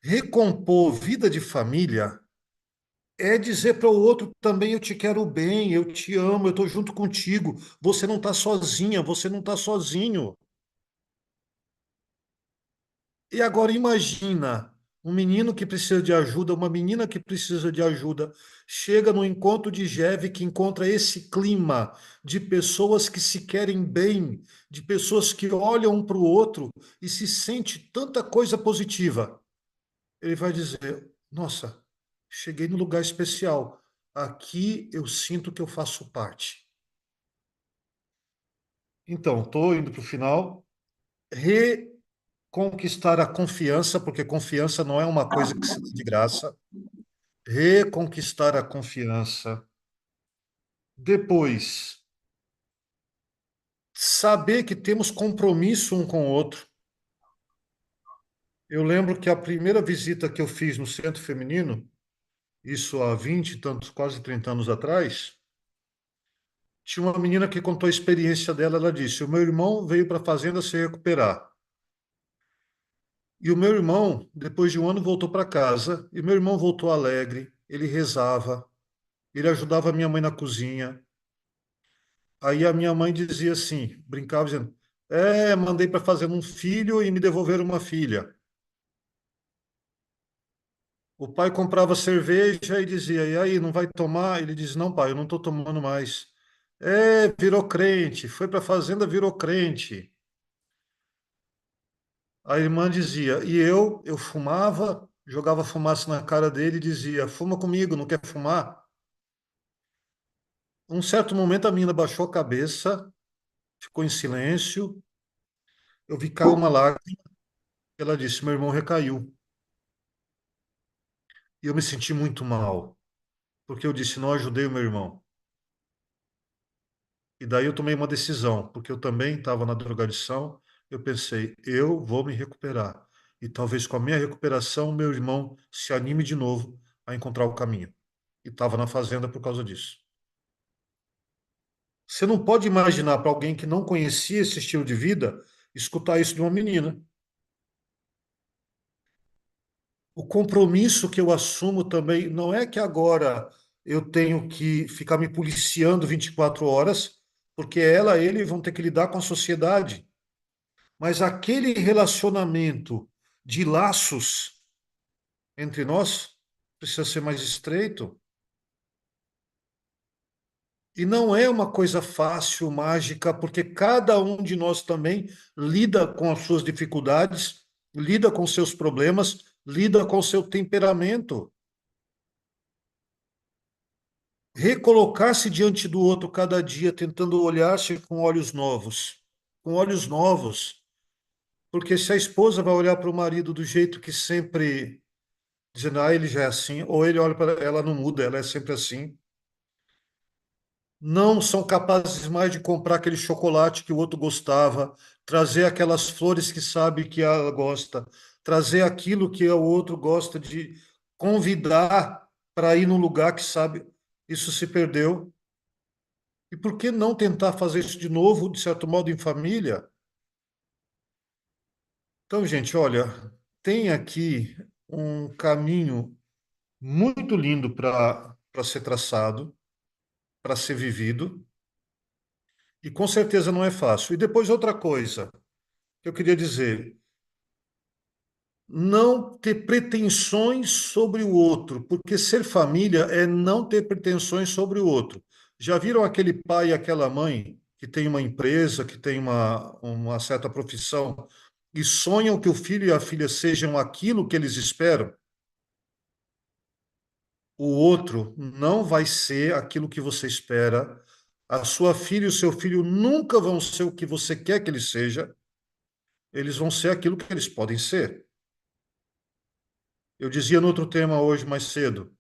Recompor vida de família é dizer para o outro também: eu te quero bem, eu te amo, eu estou junto contigo. Você não está sozinha, você não está sozinho. E agora imagina um menino que precisa de ajuda, uma menina que precisa de ajuda, chega no encontro de Jeve que encontra esse clima de pessoas que se querem bem, de pessoas que olham um para o outro e se sente tanta coisa positiva. Ele vai dizer: nossa, cheguei no lugar especial. Aqui eu sinto que eu faço parte. Então, estou indo para o final. Reconquistar a confiança, porque confiança não é uma coisa que se dá de graça. Reconquistar a confiança. Depois, saber que temos compromisso um com o outro. Eu lembro que a primeira visita que eu fiz no centro feminino, isso há 20 e tantos, quase 30 anos atrás, tinha uma menina que contou a experiência dela. Ela disse: o meu irmão veio para a fazenda se recuperar. E o meu irmão, depois de um ano, voltou para casa. E meu irmão voltou alegre. Ele rezava, ele ajudava a minha mãe na cozinha. Aí a minha mãe dizia assim, brincava dizendo: mandei para fazer um filho e me devolveram uma filha. O pai comprava cerveja e dizia: e aí, não vai tomar? Ele diz: não, pai, eu não estou tomando mais. Virou crente, foi para a fazenda, virou crente. A irmã dizia, e eu fumava, jogava fumaça na cara dele e dizia: fuma comigo, não quer fumar? Um certo momento a menina baixou a cabeça, ficou em silêncio, eu vi cair uma lágrima, ela disse: meu irmão recaiu. E eu me senti muito mal, porque eu disse: não ajudei o meu irmão. E daí eu tomei uma decisão, porque eu também estava na drogadição, eu pensei: eu vou me recuperar. E talvez com a minha recuperação, meu irmão se anime de novo a encontrar o caminho. E estava na fazenda por causa disso. Você não pode imaginar para alguém que não conhecia esse estilo de vida escutar isso de uma menina. O compromisso que eu assumo também não é que agora eu tenho que ficar me policiando 24 horas, porque ela e ele vão ter que lidar com a sociedade. Mas aquele relacionamento de laços entre nós precisa ser mais estreito. E não é uma coisa fácil, mágica, porque cada um de nós também lida com as suas dificuldades, lida com seus problemas, lida com seu temperamento. Recolocar-se diante do outro cada dia, tentando olhar-se com olhos novos, porque se a esposa vai olhar para o marido do jeito que sempre, dizendo: ele já é assim, ou ele olha para ela, não muda, ela é sempre assim. Não são capazes mais de comprar aquele chocolate que o outro gostava, trazer aquelas flores que sabe que ela gosta, trazer aquilo que o outro gosta de convidar para ir num lugar que sabe. Isso se perdeu. E por que não tentar fazer isso de novo, de certo modo, em família? Então, gente, olha, tem aqui um caminho muito lindo para ser traçado, para ser vivido, e com certeza não é fácil. E depois outra coisa que eu queria dizer, não ter pretensões sobre o outro, porque ser família é não ter pretensões sobre o outro. Já viram aquele pai e aquela mãe que tem uma empresa, que tem uma certa profissão e sonham que o filho e a filha sejam aquilo que eles esperam? O outro não vai ser aquilo que você espera. A sua filha e o seu filho nunca vão ser o que você quer que ele seja. Eles vão ser aquilo que eles podem ser. Eu dizia no outro tema hoje mais cedo.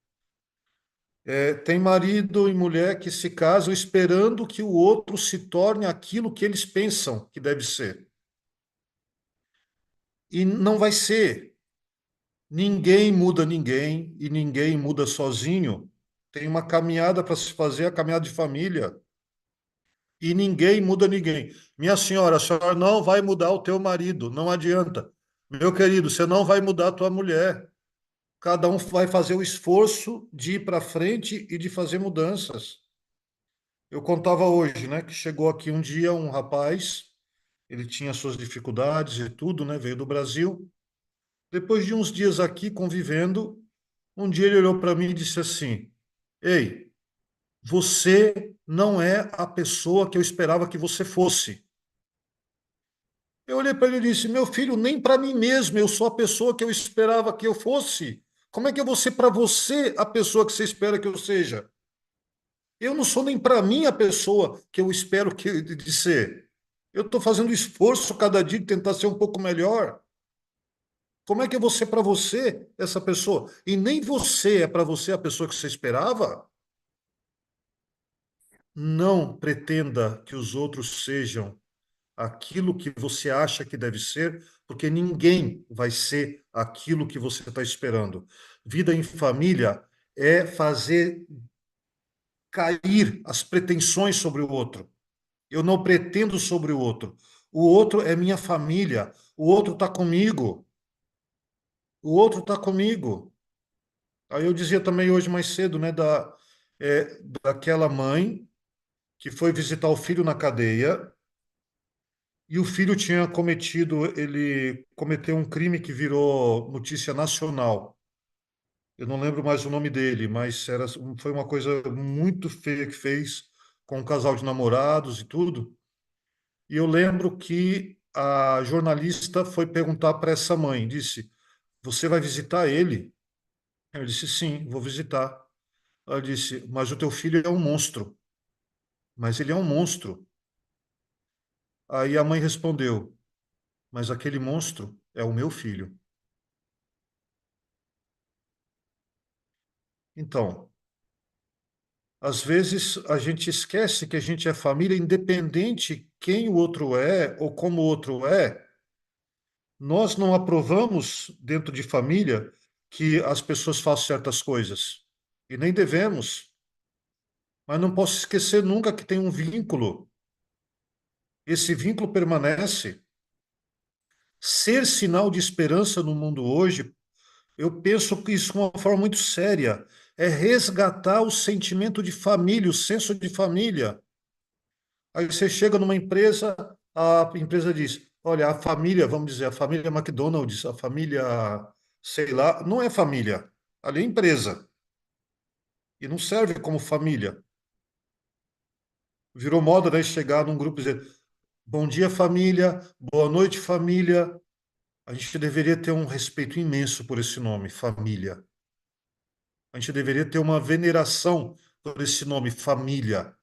Tem marido e mulher que se casam esperando que o outro se torne aquilo que eles pensam que deve ser. E não vai ser. Ninguém muda ninguém e ninguém muda sozinho. Tem uma caminhada para se fazer, a caminhada de família. E ninguém muda ninguém. Minha senhora, a senhora não vai mudar o teu marido, não adianta. Meu querido, você não vai mudar a tua mulher. Cada um vai fazer o esforço de ir para frente e de fazer mudanças. Eu contava hoje, né, que chegou aqui um dia um rapaz, ele tinha suas dificuldades e tudo, né, veio do Brasil. Depois de uns dias aqui convivendo, um dia ele olhou para mim e disse assim: Ei, você não é a pessoa que eu esperava que você fosse. Eu olhei para ele e disse: Meu filho, nem para mim mesmo eu sou a pessoa que eu esperava que eu fosse. Como é que eu vou ser para você a pessoa que você espera que eu seja? Eu não sou nem para mim a pessoa que eu espero de ser. Eu estou fazendo esforço cada dia de tentar ser um pouco melhor. Como é que eu vou ser para você essa pessoa? E nem você é para você a pessoa que você esperava? Não pretenda que os outros sejam aquilo que você acha que deve ser, porque ninguém vai ser aquilo que você está esperando. Vida em família é fazer cair as pretensões sobre o outro. Eu não pretendo sobre o outro. O outro é minha família. O outro está comigo. O outro está comigo. Aí eu dizia também hoje mais cedo, né, daquela mãe que foi visitar o filho na cadeia e o filho tinha ele cometeu um crime que virou notícia nacional. Eu não lembro mais o nome dele, mas foi uma coisa muito feia que fez com um casal de namorados e tudo. E eu lembro que a jornalista foi perguntar para essa mãe, disse: Você vai visitar ele? Eu disse: Sim, vou visitar. Ela disse: Mas o teu filho é um monstro. Mas ele é um monstro. Aí a mãe respondeu: Mas aquele monstro é o meu filho. Então, às vezes a gente esquece que a gente é família, independente quem o outro é ou como o outro é. Nós não aprovamos dentro de família que as pessoas façam certas coisas. E nem devemos. Mas não posso esquecer nunca que tem um vínculo. Esse vínculo permanece. Ser sinal de esperança no mundo hoje, eu penso que isso é uma forma muito séria. É resgatar o sentimento de família, o senso de família. Aí você chega numa empresa, a empresa diz: Olha, a família, vamos dizer, a família McDonald's, a família, sei lá, não é família. Ali é empresa. E não serve como família. Virou moda, né, chegar num grupo e dizer: Bom dia, família. Boa noite, família. A gente deveria ter um respeito imenso por esse nome, família. A gente deveria ter uma veneração por esse nome, família.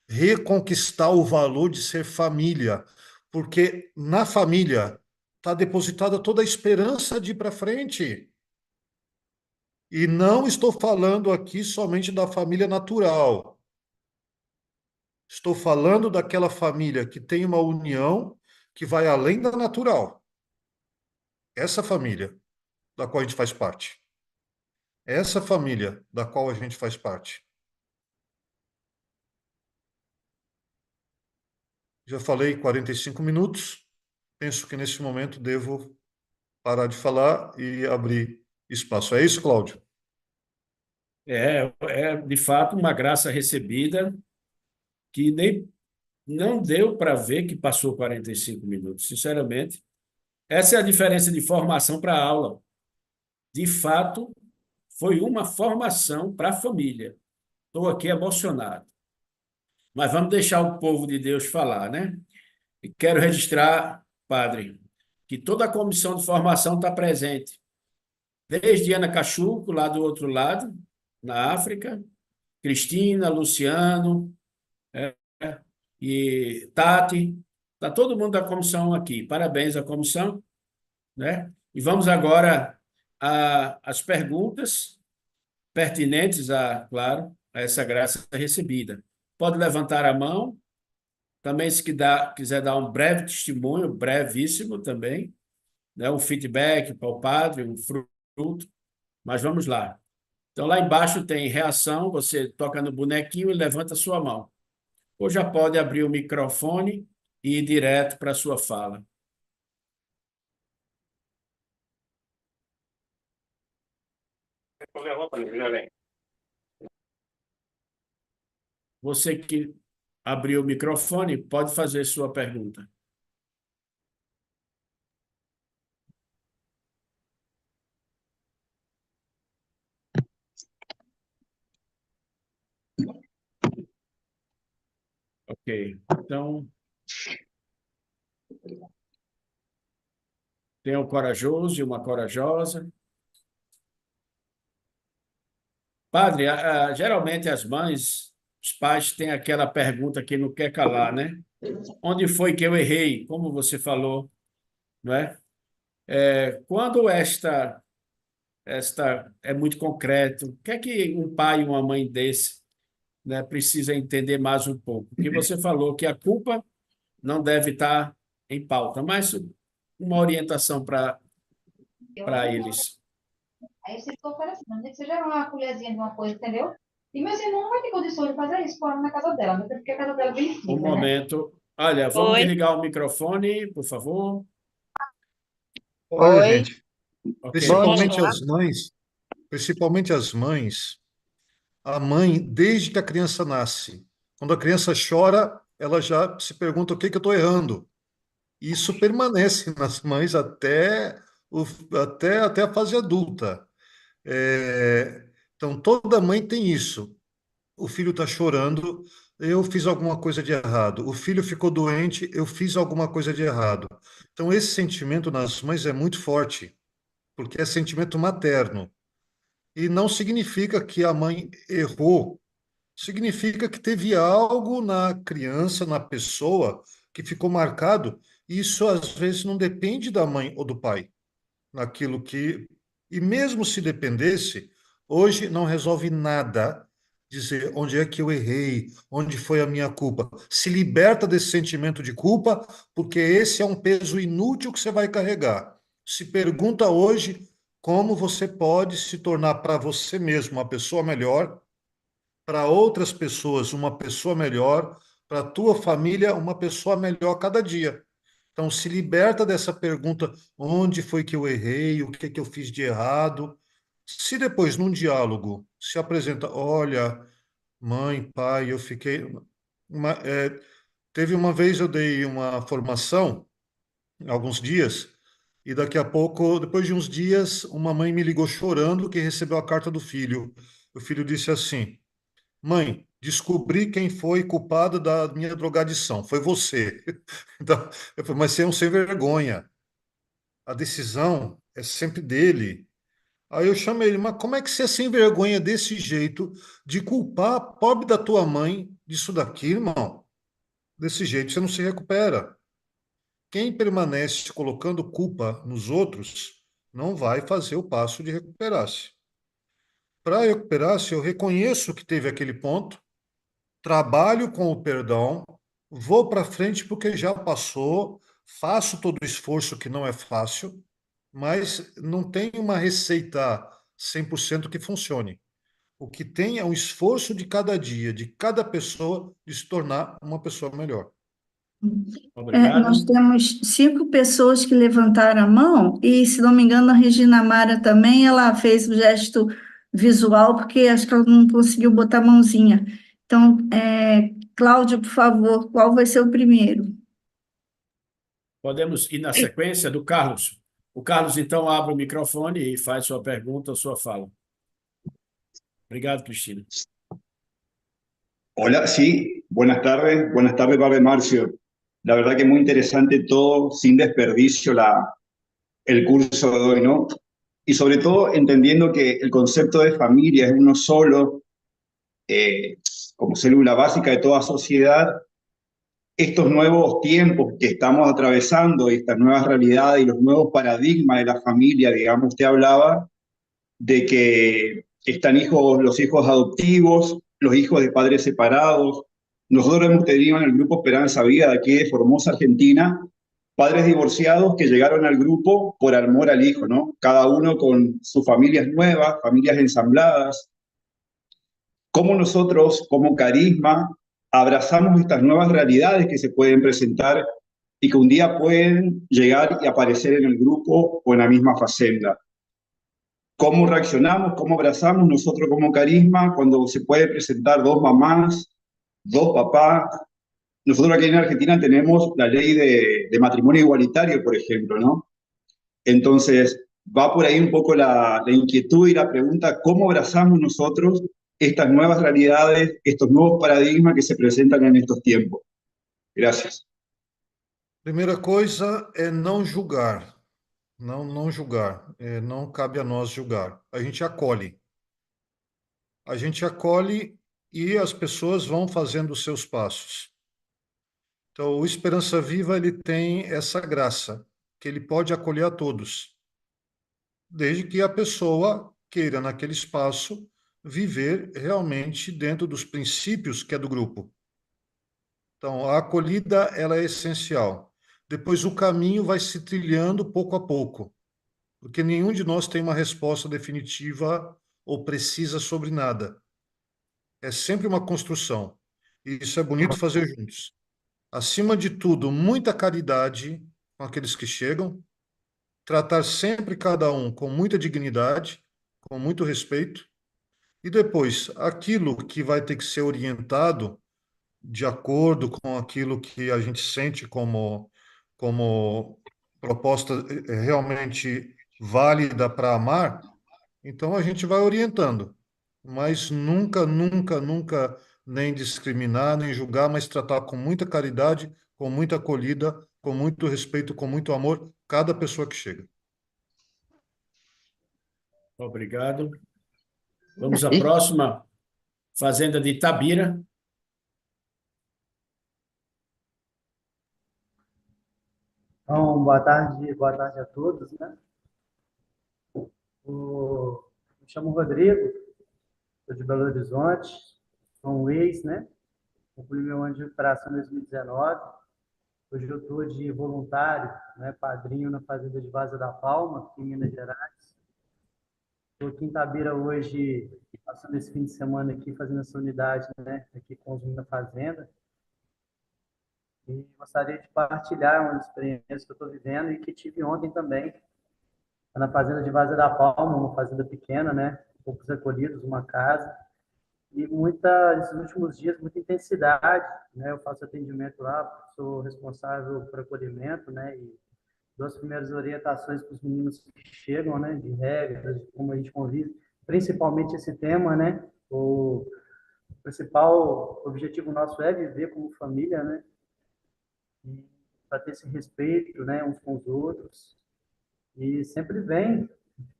Reconquistar o valor de ser família, porque na família está depositada toda a esperança de ir para frente. E não estou falando aqui somente da família natural. Estou falando daquela família que tem uma união que vai além da natural. Essa família da qual a gente faz parte. Essa família da qual a gente faz parte. Já falei 45 minutos. Penso que nesse momento devo parar de falar e abrir espaço. É isso, Cláudio? É de fato uma graça recebida que nem não deu para ver que passou 45 minutos, sinceramente. Essa é a diferença de formação para aula. De fato, foi uma formação para a família. Estou aqui emocionado. Mas vamos deixar o povo de Deus falar, né? E quero registrar, padre, que toda a comissão de formação está presente, desde Ana Cachuco, lá do outro lado, na África, Cristina, Luciano, é, e Tati, está todo mundo da comissão aqui. Parabéns à comissão, né? E vamos agora às perguntas pertinentes claro, a essa graça recebida. Pode levantar a mão. Também, se quiser dar um breve testemunho, brevíssimo também, né? Um feedback para o padre, um fruto, mas vamos lá. Então, lá embaixo tem reação, você toca no bonequinho e levanta a sua mão. Ou já pode abrir o microfone e ir direto para a sua fala. Você que abriu o microfone, pode fazer sua pergunta. Ok. Então, tem um corajoso e uma corajosa. Padre, geralmente as mães, os pais têm aquela pergunta que não quer calar, né? Onde foi que eu errei? Como você falou, não é? Quando esta é muito concreto, o que é que um pai e uma mãe desse, né, precisa entender mais um pouco? Porque você falou que a culpa não deve estar em pauta, mas uma orientação para eles. Aí você ficou oferecendo, nem que seja uma colherzinha de uma coisa, entendeu? E meu irmão não vai ter condições de fazer isso fora na casa dela, até porque a casa dela é bem Um simples, né? momento. Olha, vamos Oi, desligar o microfone, por favor. Olha, oi, gente, Ok. posso principalmente falar? as mães, principalmente as mães, a mãe, desde que a criança nasce, quando a criança chora, ela já se pergunta o que que eu estou errando. E isso permanece nas mães até a fase adulta. Então, toda mãe tem isso. O filho está chorando, eu fiz alguma coisa de errado. O filho ficou doente, eu fiz alguma coisa de errado. Então, esse sentimento nas mães é muito forte, porque é sentimento materno. E não significa que a mãe errou, significa que teve algo na criança, na pessoa, que ficou marcado. E isso às vezes não depende da mãe ou do pai, naquilo que. E mesmo se dependesse, hoje não resolve nada dizer onde é que eu errei, onde foi a minha culpa. Se liberta desse sentimento de culpa, porque esse é um peso inútil que você vai carregar. Se pergunta hoje como você pode se tornar para você mesmo uma pessoa melhor, para outras pessoas uma pessoa melhor, para a tua família uma pessoa melhor cada dia. Então, se liberta dessa pergunta: onde foi que eu errei, o que que eu fiz de errado. Se depois, num diálogo, se apresenta: olha, mãe, pai, eu fiquei. Teve uma vez eu dei uma formação, alguns dias, e daqui a pouco, depois de uns dias, uma mãe me ligou chorando que recebeu a carta do filho. O filho disse assim: mãe, descobri quem foi culpado da minha drogadição. Foi você. Então, eu falei, mas você é um sem vergonha. A decisão é sempre dele. Aí eu chamei ele, mas como é que você é sem vergonha desse jeito de culpar a pobre da tua mãe disso daqui, irmão? Desse jeito você não se recupera. Quem permanece colocando culpa nos outros não vai fazer o passo de recuperar-se. Para recuperar-se, eu reconheço que teve aquele ponto, trabalho com o perdão, vou para frente porque já passou, faço todo o esforço que não é fácil, mas não tem uma receita 100% que funcione. O que tem é um esforço de cada dia, de cada pessoa, de se tornar uma pessoa melhor. Obrigado. Nós temos 5 pessoas que levantaram a mão e, se não me engano, a Regina Mara também, ela fez o gesto visual, porque acho que ela não conseguiu botar a mãozinha. Então, Cláudio, por favor, qual vai ser o primeiro? Podemos ir na sequência do Carlos. O Carlos, então, abre o microfone e faz sua pergunta, sua fala. Obrigado, Cristina. Hola, sí, buenas tardes, Padre Marcio. La verdad que muy interesante todo, sin desperdicio el curso de hoy, ¿no? Y sobre todo entendiendo que el concepto de familia es uno solo, eh, como célula básica de toda sociedad. Estos nuevos tiempos que estamos atravesando, estas nuevas realidades y los nuevos paradigmas de la familia, digamos, usted hablaba de que están los hijos adoptivos, los hijos de padres separados. Nosotros hemos tenido en el grupo Esperanza Vida de aquí de Formosa, Argentina, padres divorciados que llegaron al grupo por amor al hijo, ¿no? Cada uno con sus familias nuevas, familias ensambladas. ¿Cómo nosotros, como carisma, abrazamos estas nuevas realidades que se pueden presentar y que un día pueden llegar y aparecer en el grupo o en la misma facenda? ¿Cómo reaccionamos, cómo abrazamos nosotros como carisma cuando se puede presentar dos mamás, dos papás? Nosotros aquí en Argentina tenemos la ley de matrimonio igualitario, por ejemplo, ¿no? Entonces, va por ahí un poco la inquietud y la pregunta, ¿cómo abrazamos nosotros estas nuevas realidades, estos nuevos paradigmas que se presentan en estos tiempos? Gracias. Primeira coisa é não julgar. Não julgar. Não cabe a nós julgar. A gente acolhe. A gente acolhe e as pessoas vão fazendo os seus passos. Então, o Esperança Viva, ele tem essa graça, que ele pode acolher a todos, desde que a pessoa queira, naquele espaço, viver realmente dentro dos princípios que é do grupo. Então, a acolhida, ela é essencial. Depois, o caminho vai se trilhando pouco a pouco, porque nenhum de nós tem uma resposta definitiva ou precisa sobre nada. É sempre uma construção. E isso é bonito fazer juntos. Acima de tudo, muita caridade com aqueles que chegam, tratar sempre cada um com muita dignidade, com muito respeito, e depois, aquilo que vai ter que ser orientado de acordo com aquilo que a gente sente como proposta realmente válida para amar, então a gente vai orientando, mas nunca, nunca, nunca nem discriminar, nem julgar, mas tratar com muita caridade, com muita acolhida, com muito respeito, com muito amor, cada pessoa que chega. Obrigado. Vamos à próxima, Fazenda de Itabira. Então, boa tarde a todos, né? Me chamo Rodrigo, sou de Belo Horizonte, sou um ex, né? Concluí meu ano de recuperação em 2019. Hoje eu estou de voluntário, né? Padrinho na Fazenda de Vaza da Palma, aqui em Minas Gerais. Estou aqui em Itabira hoje, passando esse fim de semana aqui, fazendo essa unidade, né? Aqui com os meninos da Fazenda. E gostaria de partilhar uma experiência que eu estou vivendo e que tive ontem também, na Fazenda de Vaza da Palma, uma fazenda pequena, né? Poucos acolhidos, uma casa. E nesses últimos dias, muita intensidade, né? Eu faço atendimento lá, sou responsável por acolhimento, né? E dou as primeiras orientações para os meninos que chegam, né? De regras, de como a gente convive, principalmente esse tema, né? O principal objetivo nosso é viver como família, né? Para ter esse respeito, né? Uns com os outros. E sempre vem,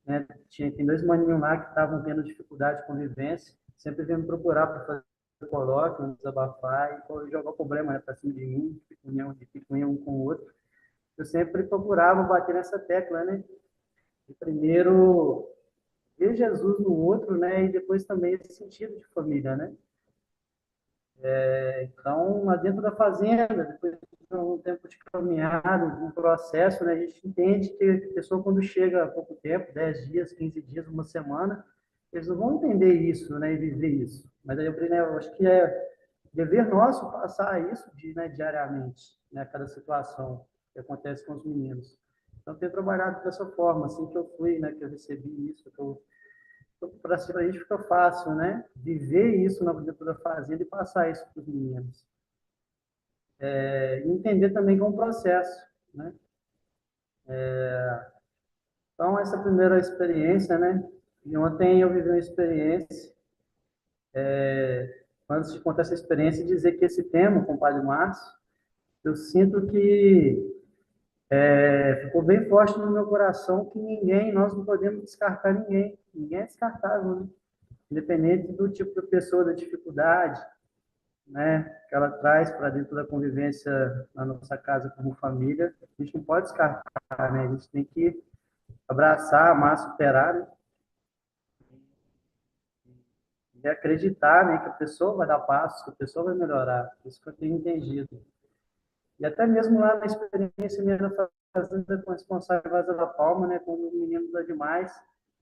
né? Tem 2 maninhos lá que estavam tendo dificuldade de convivência, sempre vêm me procurar para fazer colóquio, desabafar e jogar o problema, né, para cima de mim, picuinha um com o outro. Eu sempre procurava bater nessa tecla, né? E primeiro ver Jesus no outro, né? E depois também esse sentido de família, né? Então, lá dentro da fazenda, depois de um tempo de caminhada, um processo, né, a gente entende que a pessoa, quando chega há pouco tempo, 10 dias, 15 dias, uma semana, eles não vão entender isso, né, e viver isso. Mas aí eu acho que dever nosso passar isso diariamente, né, cada situação que acontece com os meninos. Então, tenho trabalhado dessa forma, assim que eu fui, né, que eu recebi isso, para a gente fica fácil, né, viver isso dentro da fazenda e passar isso para os meninos. E entender também que é um processo, né? Então, essa primeira experiência, né, e ontem eu vivi uma experiência, antes de contar essa experiência, dizer que esse tema, compadre Márcio, eu sinto que ficou bem forte no meu coração que nós não podemos descartar ninguém. Ninguém é descartável, né? Independente do tipo de pessoa, da dificuldade, né, que ela traz para dentro da convivência na nossa casa como família, a gente não pode descartar, né? A gente tem que abraçar, amar, superar, né? E acreditar, né, que a pessoa vai dar passos, que a pessoa vai melhorar. Isso que eu tenho entendido. E até mesmo lá na experiência minha na fazenda com o responsável Vaza da Palma, né, quando o menino dá demais,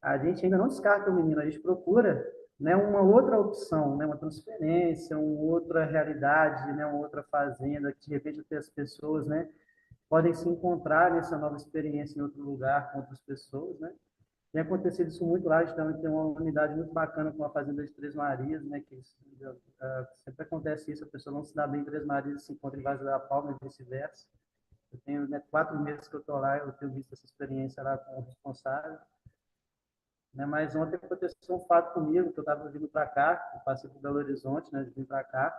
a gente ainda não descarta o menino, a gente procura, né, uma outra opção, né, uma transferência, uma outra realidade, né, uma outra fazenda, que de repente até as pessoas, né, podem se encontrar nessa nova experiência em outro lugar com outras pessoas, né. Tem acontecido isso muito lá, a gente também tem uma unidade muito bacana com a fazenda de Três Marias, né, que sempre acontece isso, a pessoa não se dá bem em Três Marias e se encontra em Vaza da Palma e vice-versa. Eu tenho, né, 4 meses que eu estou lá, eu tenho visto essa experiência lá com o responsável. Né, mas ontem aconteceu um fato comigo, que eu estava vindo para cá, eu passei por Belo Horizonte, né, vim para cá.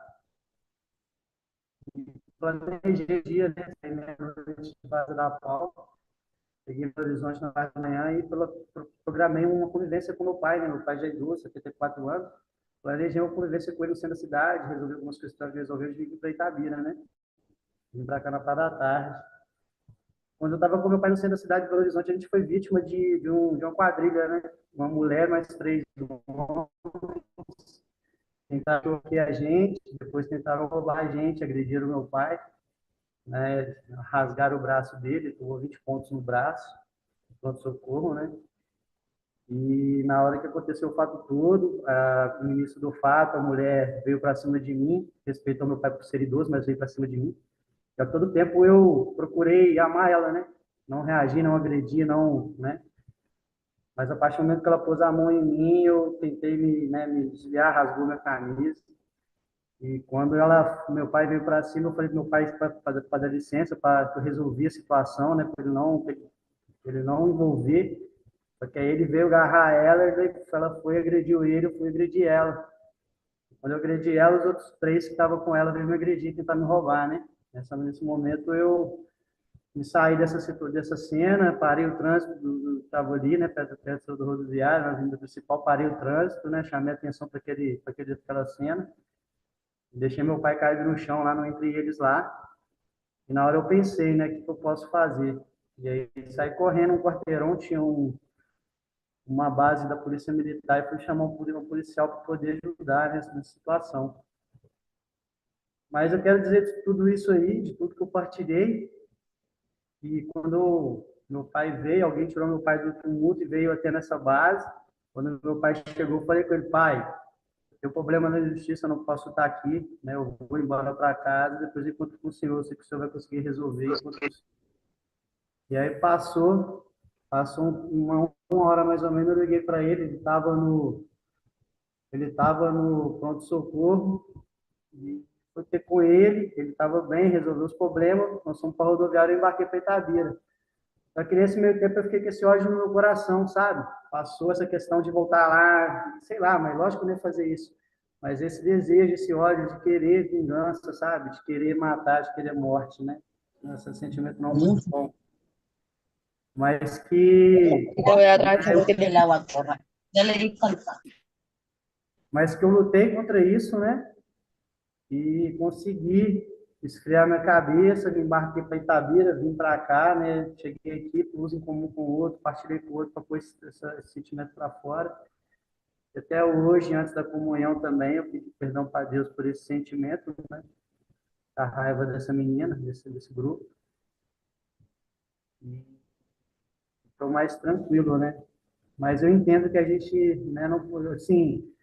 Planejei o dia, né, saí de Vaza da Palma, peguei Belo Horizonte na parte da manhã e programei uma convivência com meu pai, né? Meu pai já é idoso, 74 anos. Planejei uma convivência com ele no centro da cidade, resolvi algumas questões que resolveu de vir para Itabira, né? Vim para cá na parte da tarde. Quando eu estava com meu pai no centro da cidade de Belo Horizonte, a gente foi vítima de uma quadrilha, né? Uma mulher, mais 3 homens. Tentaram choquear a gente, depois tentaram roubar a gente, agrediram meu pai, né? Rasgaram o braço dele, tomou 20 pontos no braço, pronto-socorro, né? E na hora que aconteceu o fato todo, no início do fato, a mulher veio para cima de mim, respeitou meu pai por ser idoso, mas veio para cima de mim. E a todo tempo eu procurei amar ela, né? Não reagir, não agredir, não, né? Mas a partir do momento que ela pôs a mão em mim, eu tentei me desviar, rasgou minha camisa. E quando meu pai veio para cima, eu falei para meu pai para dar licença, para que eu resolvi a situação, né? Para ele não envolver. Só que aí ele veio agarrar ela, ela foi, agrediu ele, eu fui agredir ela. Quando eu agredi ela, os outros 3 que estavam com ela veio me agredir, tentar me roubar, né? Nesse momento eu me saí dessa cena, parei o trânsito, estava ali, né, perto do rodoviário, na avenida principal, parei o trânsito, né, chamei a atenção para aquela cena, deixei meu pai caído no chão lá, no entre eles lá, e na hora eu pensei, né, o que eu posso fazer? E aí saí correndo um quarteirão, tinha uma base da Polícia Militar e fui chamar um policial para poder ajudar nessa situação. Mas eu quero dizer de tudo isso aí, de tudo que eu partilhei, e quando meu pai veio, alguém tirou meu pai do tumulto e veio até nessa base. Quando meu pai chegou, eu falei com ele: pai, tem um problema na justiça, eu não posso estar aqui, né? Eu vou embora para casa, depois eu encontro com o senhor, sei que o senhor vai conseguir resolver. E aí passou uma hora mais ou menos, eu liguei para ele, ele estava no pronto-socorro, e foi ter com ele estava bem, resolveu os problemas, nós fomos para a rodoviária e embarquei para Itabira. Só que nesse meio tempo eu fiquei com esse ódio no meu coração, sabe? Passou essa questão de voltar lá, sei lá, mas lógico que eu não ia fazer isso. Mas esse desejo, esse ódio de querer vingança, sabe? De querer matar, de querer morte, né? Esse sentimento não é muito bom. Mas que... Mas que eu lutei contra isso, né? E consegui esfriar minha cabeça, me embarquei para Itabira, vim para cá, né? Cheguei aqui, pus em comum com o outro, partilhei com o outro para pôr esse sentimento para fora. E até hoje, antes da comunhão também, eu pedi perdão para Deus por esse sentimento, né? A raiva dessa menina, desse grupo. E estou mais tranquilo, né? Mas eu entendo que a gente, né, não, assim,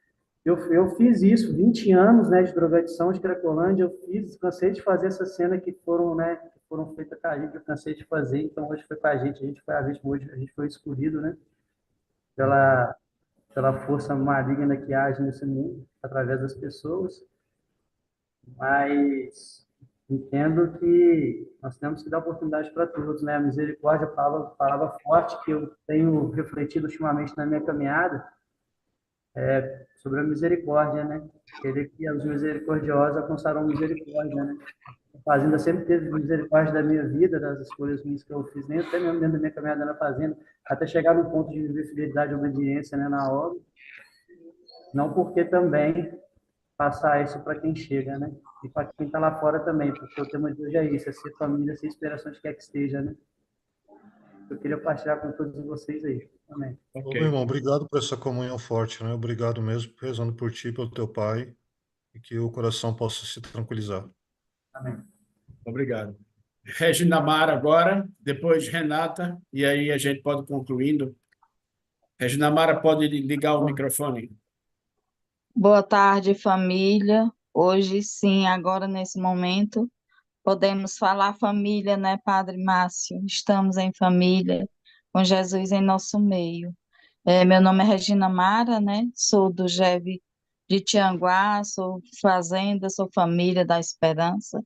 Eu fiz isso, 20 anos, né, de drogadição de Cracolândia, eu fiz, cansei de fazer essa cena que foram, né, que foram feitas com a gente, eu cansei de fazer, então hoje foi com a gente foi a vítima, hoje a gente foi escolhido, né, pela, pela força maligna que age nesse mundo, através das pessoas, mas entendo que nós temos que dar oportunidade para todos, né, a misericórdia, palavra forte que eu tenho refletido ultimamente na minha caminhada, sobre a misericórdia, né? Aquele que os misericordiosos alcançarão misericórdia, né? A Fazenda sempre teve misericórdia da minha vida, das escolhas minhas que eu fiz, nem até mesmo dentro da minha caminhada na Fazenda, até chegar no ponto de viver fidelidade e obediência, né, na obra. Não porque também passar isso para quem chega, né? E para quem está lá fora também, porque o tema de hoje é isso, é ser família, ser inspiração de quer que esteja, né? Eu queria partilhar com todos vocês aí. Amém. Ô, meu Ok. irmão, obrigado por essa comunhão forte, né? Obrigado mesmo, rezando por ti, pelo teu pai, e que o coração possa se tranquilizar. Amém. Obrigado. Regina Mara agora, depois Renata, e aí a gente pode ir concluindo. Regina Mara, pode ligar o microfone. Boa tarde, família. Hoje sim, agora nesse momento, podemos falar família, né, Padre Márcio? Estamos em família, com Jesus em nosso meio. Meu nome é Regina Mara, né? Sou do GEV de Tianguá, sou fazenda, sou família da Esperança.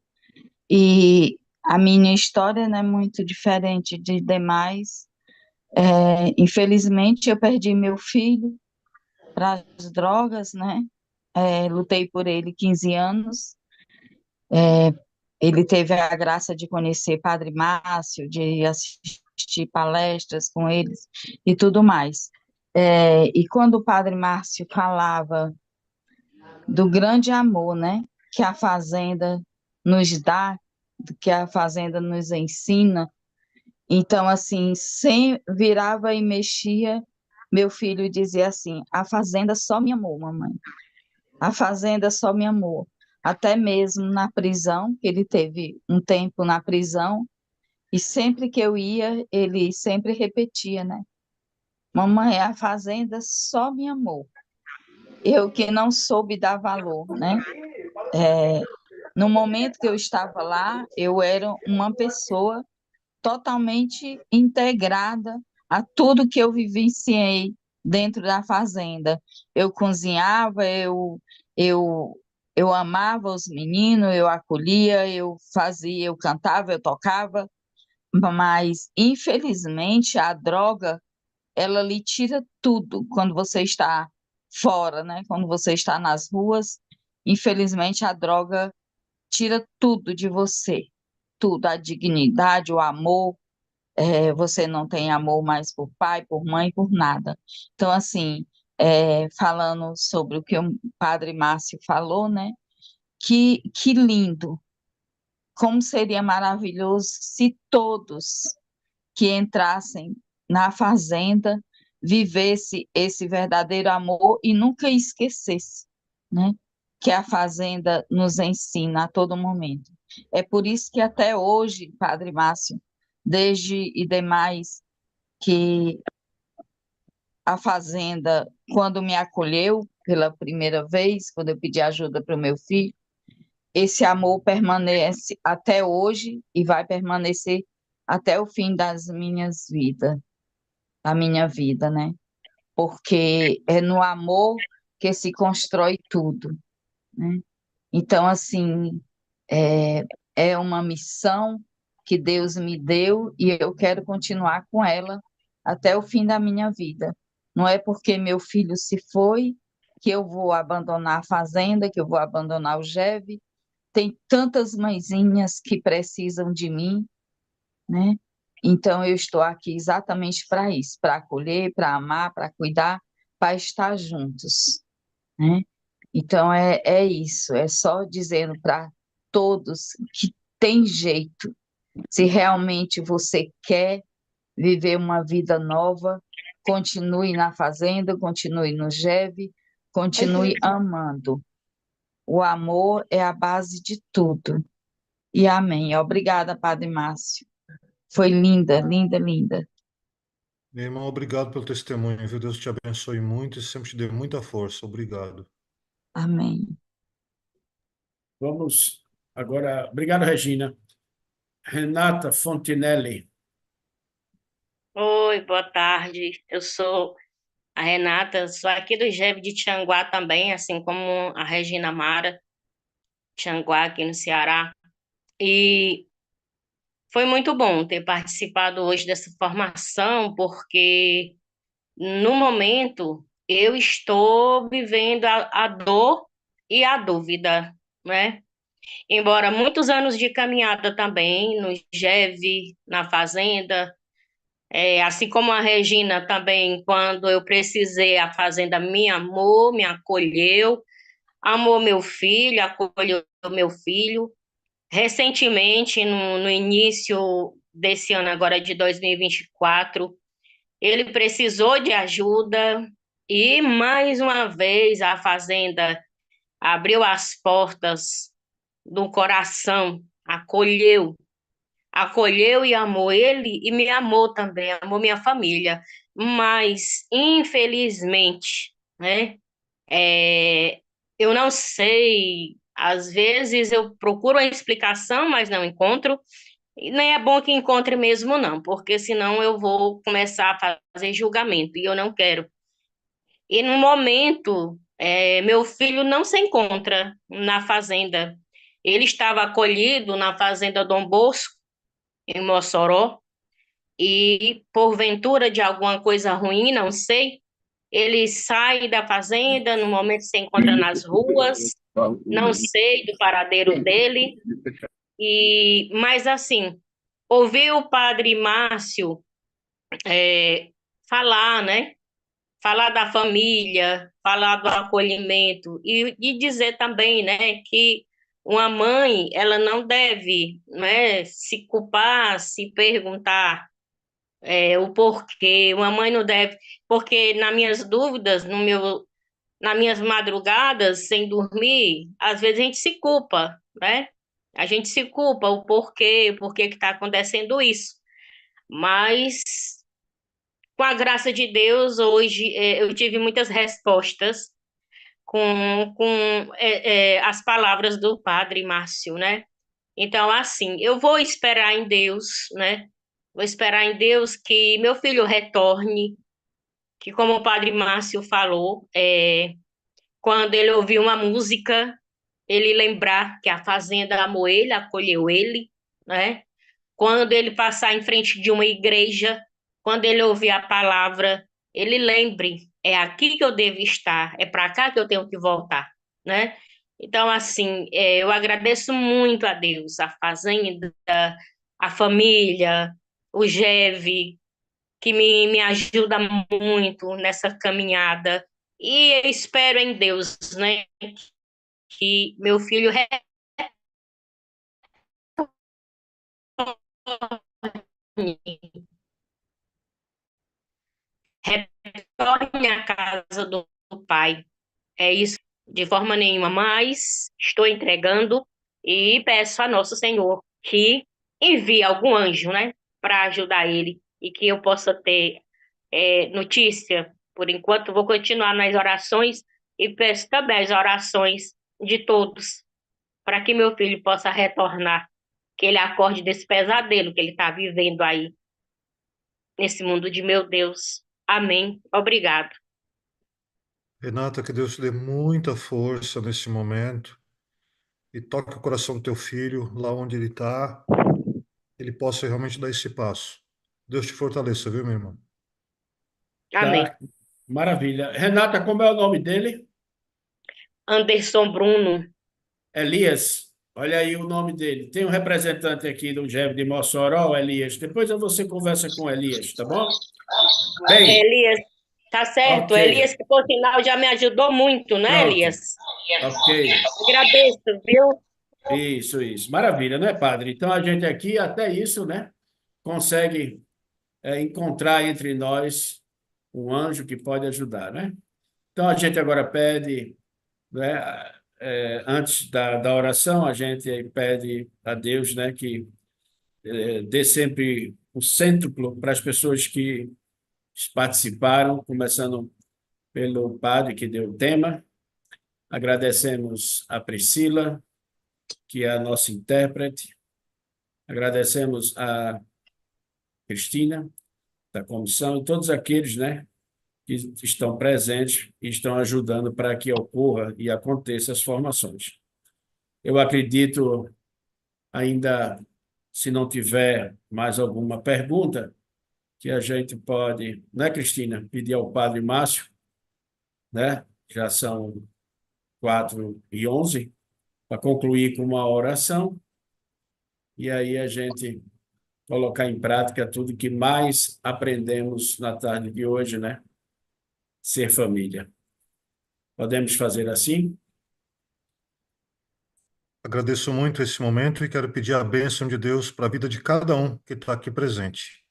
E a minha história não é muito diferente de demais. Infelizmente, eu perdi meu filho para as drogas, né? Lutei por ele 15 anos. É, Ele teve a graça de conhecer Padre Márcio, de assistir palestras com eles e tudo mais. E quando o Padre Márcio falava do grande amor, né, que a fazenda nos dá, que a fazenda nos ensina, então, assim, sem virava e mexia, meu filho dizia assim: a fazenda só me amou, mamãe. A fazenda só me amou. Até mesmo na prisão, que ele teve um tempo na prisão, e sempre que eu ia, ele sempre repetia, né? Mamãe, a fazenda só me amou. Eu que não soube dar valor, né? No momento que eu estava lá, eu era uma pessoa totalmente integrada a tudo que eu vivenciei dentro da fazenda. Eu cozinhava, eu, eu amava os meninos, eu acolhia, eu fazia, eu cantava, eu tocava, mas infelizmente a droga, ela lhe tira tudo quando você está fora, né? Quando você está nas ruas, infelizmente a droga tira tudo de você, tudo, a dignidade, o amor, você não tem amor mais por pai, por mãe, por nada. Então, assim, falando sobre o que o Padre Márcio falou, né? Que lindo, como seria maravilhoso se todos que entrassem na fazenda vivesse esse verdadeiro amor e nunca esquecesse, né? Que a fazenda nos ensina a todo momento. É por isso que até hoje, Padre Márcio, desde e demais que a fazenda, quando me acolheu pela primeira vez, quando eu pedi ajuda para o meu filho, esse amor permanece até hoje e vai permanecer até o fim das minhas vidas, da minha vida, né? Porque é no amor que se constrói tudo, né? Então, assim, é, é uma missão que Deus me deu e eu quero continuar com ela até o fim da minha vida. Não é porque meu filho se foi que eu vou abandonar a fazenda, que eu vou abandonar o GEV. Tem tantas mãezinhas que precisam de mim, né? Então eu estou aqui exatamente para isso, para acolher, para amar, para cuidar, para estar juntos, né? Então é isso, é só dizendo para todos que tem jeito. Se realmente você quer viver uma vida nova, continue na fazenda, continue no GEV, continue amando. O amor é a base de tudo. E amém. Obrigada, Padre Márcio. Foi linda, linda, linda. Meu irmão, obrigado pelo testemunho, viu? Deus te abençoe muito e sempre te dê muita força. Obrigado. Amém. Vamos agora. Obrigado, Regina. Renata Fontinelli. Oi, boa tarde. Eu sou a Renata, sou aqui do IGEV de Tianguá também, assim como a Regina Mara, Tianguá, aqui no Ceará. E foi muito bom ter participado hoje dessa formação, porque no momento eu estou vivendo a dor e a dúvida, né? Embora muitos anos de caminhada também, no IGEV, na Fazenda. Assim como a Regina também, quando eu precisei, a Fazenda me amou, me acolheu, amou meu filho, acolheu meu filho. Recentemente, no início desse ano, agora de 2024, ele precisou de ajuda e, mais uma vez, a Fazenda abriu as portas do coração, acolheu e amou ele e me amou também, amou minha família. Mas, infelizmente, né, é, eu não sei, às vezes eu procuro uma explicação, mas não encontro, e nem é bom que encontre mesmo, não, porque senão eu vou começar a fazer julgamento, e eu não quero. E no momento, meu filho não se encontra na fazenda. Ele estava acolhido na fazenda Dom Bosco, em Mossoró, e porventura de alguma coisa ruim, não sei, ele sai da fazenda, no momento se encontra nas ruas, não sei do paradeiro dele, mas assim, ouvir o padre Márcio falar, né? Falar da família, falar do acolhimento e dizer também, né, que uma mãe, ela não deve, né, se culpar, se perguntar o porquê. Uma mãe não deve, porque nas minhas dúvidas, nas minhas madrugadas, sem dormir, às vezes a gente se culpa, né? A gente se culpa o porquê que está acontecendo isso. Mas, com a graça de Deus, hoje eu tive muitas respostas com as palavras do Padre Márcio, né? Então, assim, eu vou esperar em Deus, né? Vou esperar em Deus que meu filho retorne, que como o Padre Márcio falou, quando ele ouvir uma música, ele lembrar que a fazenda amou ele, acolheu ele, né? Quando ele passar em frente de uma igreja, quando ele ouvir a palavra, ele lembre, é aqui que eu devo estar, é para cá que eu tenho que voltar, né? Então, assim, eu agradeço muito a Deus, a fazenda, a família, o GEV, que me ajuda muito nessa caminhada. E eu espero em Deus, né, que meu filho retorne à casa do Pai. É isso, de forma nenhuma, mas estou entregando e peço a Nosso Senhor que envie algum anjo, né, para ajudar ele e que eu possa ter notícia. Por enquanto, vou continuar nas orações e peço também as orações de todos para que meu filho possa retornar, que ele acorde desse pesadelo que ele está vivendo aí, nesse mundo de meu Deus. Amém. Obrigado. Renata, que Deus te dê muita força nesse momento e toque o coração do teu filho lá onde ele está, ele possa realmente dar esse passo. Deus te fortaleça, viu, meu irmão? Amém. Tá, maravilha. Renata, como é o nome dele? Anderson Bruno. Elias. Olha aí o nome dele. Tem um representante aqui do GEV de Mossoró, Elias. Depois você conversa com Elias, tá bom? Bem, Elias, tá certo. ok, Elias, que por sinal já me ajudou muito, né, pronto, Elias? ok. Agradeço, viu? Isso. Maravilha, né, padre? Então a gente aqui, até isso, né, consegue encontrar entre nós um anjo que pode ajudar, né? Então a gente agora pede, né, antes da oração, a gente pede a Deus, né, que dê sempre o cêntuplo para as pessoas que participaram, começando pelo padre que deu o tema, Agradecemos a Priscila, que é a nossa intérprete. Agradecemos a Cristina, da comissão, e todos aqueles, né, que estão presentes e estão ajudando para que ocorra e aconteça as formações. Eu acredito, ainda, se não tiver mais alguma pergunta, que a gente pode, né, Cristina, pedir ao Padre Márcio, né? Já são 4h11, para concluir com uma oração, e aí a gente colocar em prática tudo que mais aprendemos na tarde de hoje, né? Ser família. Podemos fazer assim? Agradeço muito esse momento e quero pedir a bênção de Deus para a vida de cada um que está aqui presente.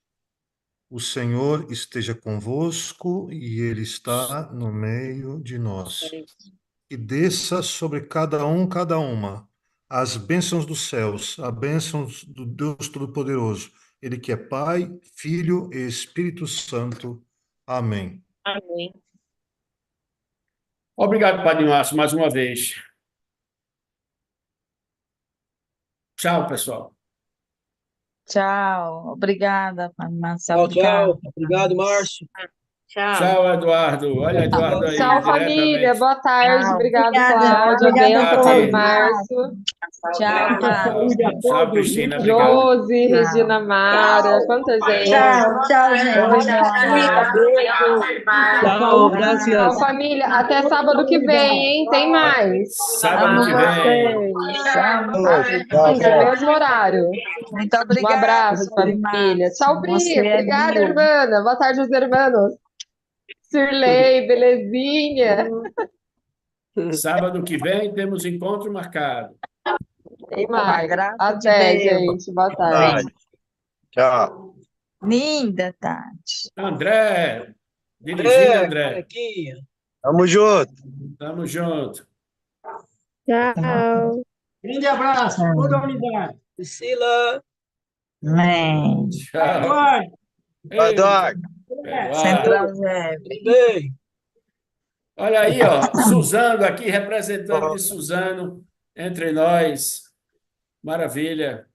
O Senhor esteja convosco e Ele está no meio de nós. E desça sobre cada um, cada uma, as bênçãos dos céus, a bênção do Deus Todo-Poderoso, Ele que é Pai, Filho e Espírito Santo. Amém. Amém. Obrigado, Padre Márcio, mais uma vez. Tchau, pessoal. Tchau. Obrigada, Padre Marcelo. Tchau, Obrigada. tchau. Obrigado, Márcio. Tchau. Tchau, Eduardo. Olha, Eduardo aí, Tchau, família. diretamente. Boa tarde. Tchau. Obrigada, Obrigada. Cláudia. Obrigada, Benção, Padre. Padre Márcio. Tchau, Padre. Tchau, Cristina. Obrigado. Josi, Tchau. Regina Mara. Quanta gente. Tchau, gente. Tchau, Tchau, graças. família. Até sábado que vem, hein? Tem mais. Sábado que vem. No mesmo horário. Muito Um obrigada. abraço, Padre família. Márcio. Tchau, Pri. Você é Obrigada, lindo. irmã. Boa tarde, os irmãos. Sirlei, belezinha. Sábado que vem temos encontro marcado. Tem Com a mais. graça de Até, Deus. gente. Boa tarde. Tchau. Linda, Tati. André, dirigindo, André. Canequinha. Tamo junto. Tamo junto. Tchau. Grande abraço, toda a unidade. Priscila. Amém. Tchau. Eduardo. Ei, Eduardo. Eduardo. Central Zé. Bem. Olha aí, ó, Suzano aqui, representante de Suzano entre nós. Maravilha.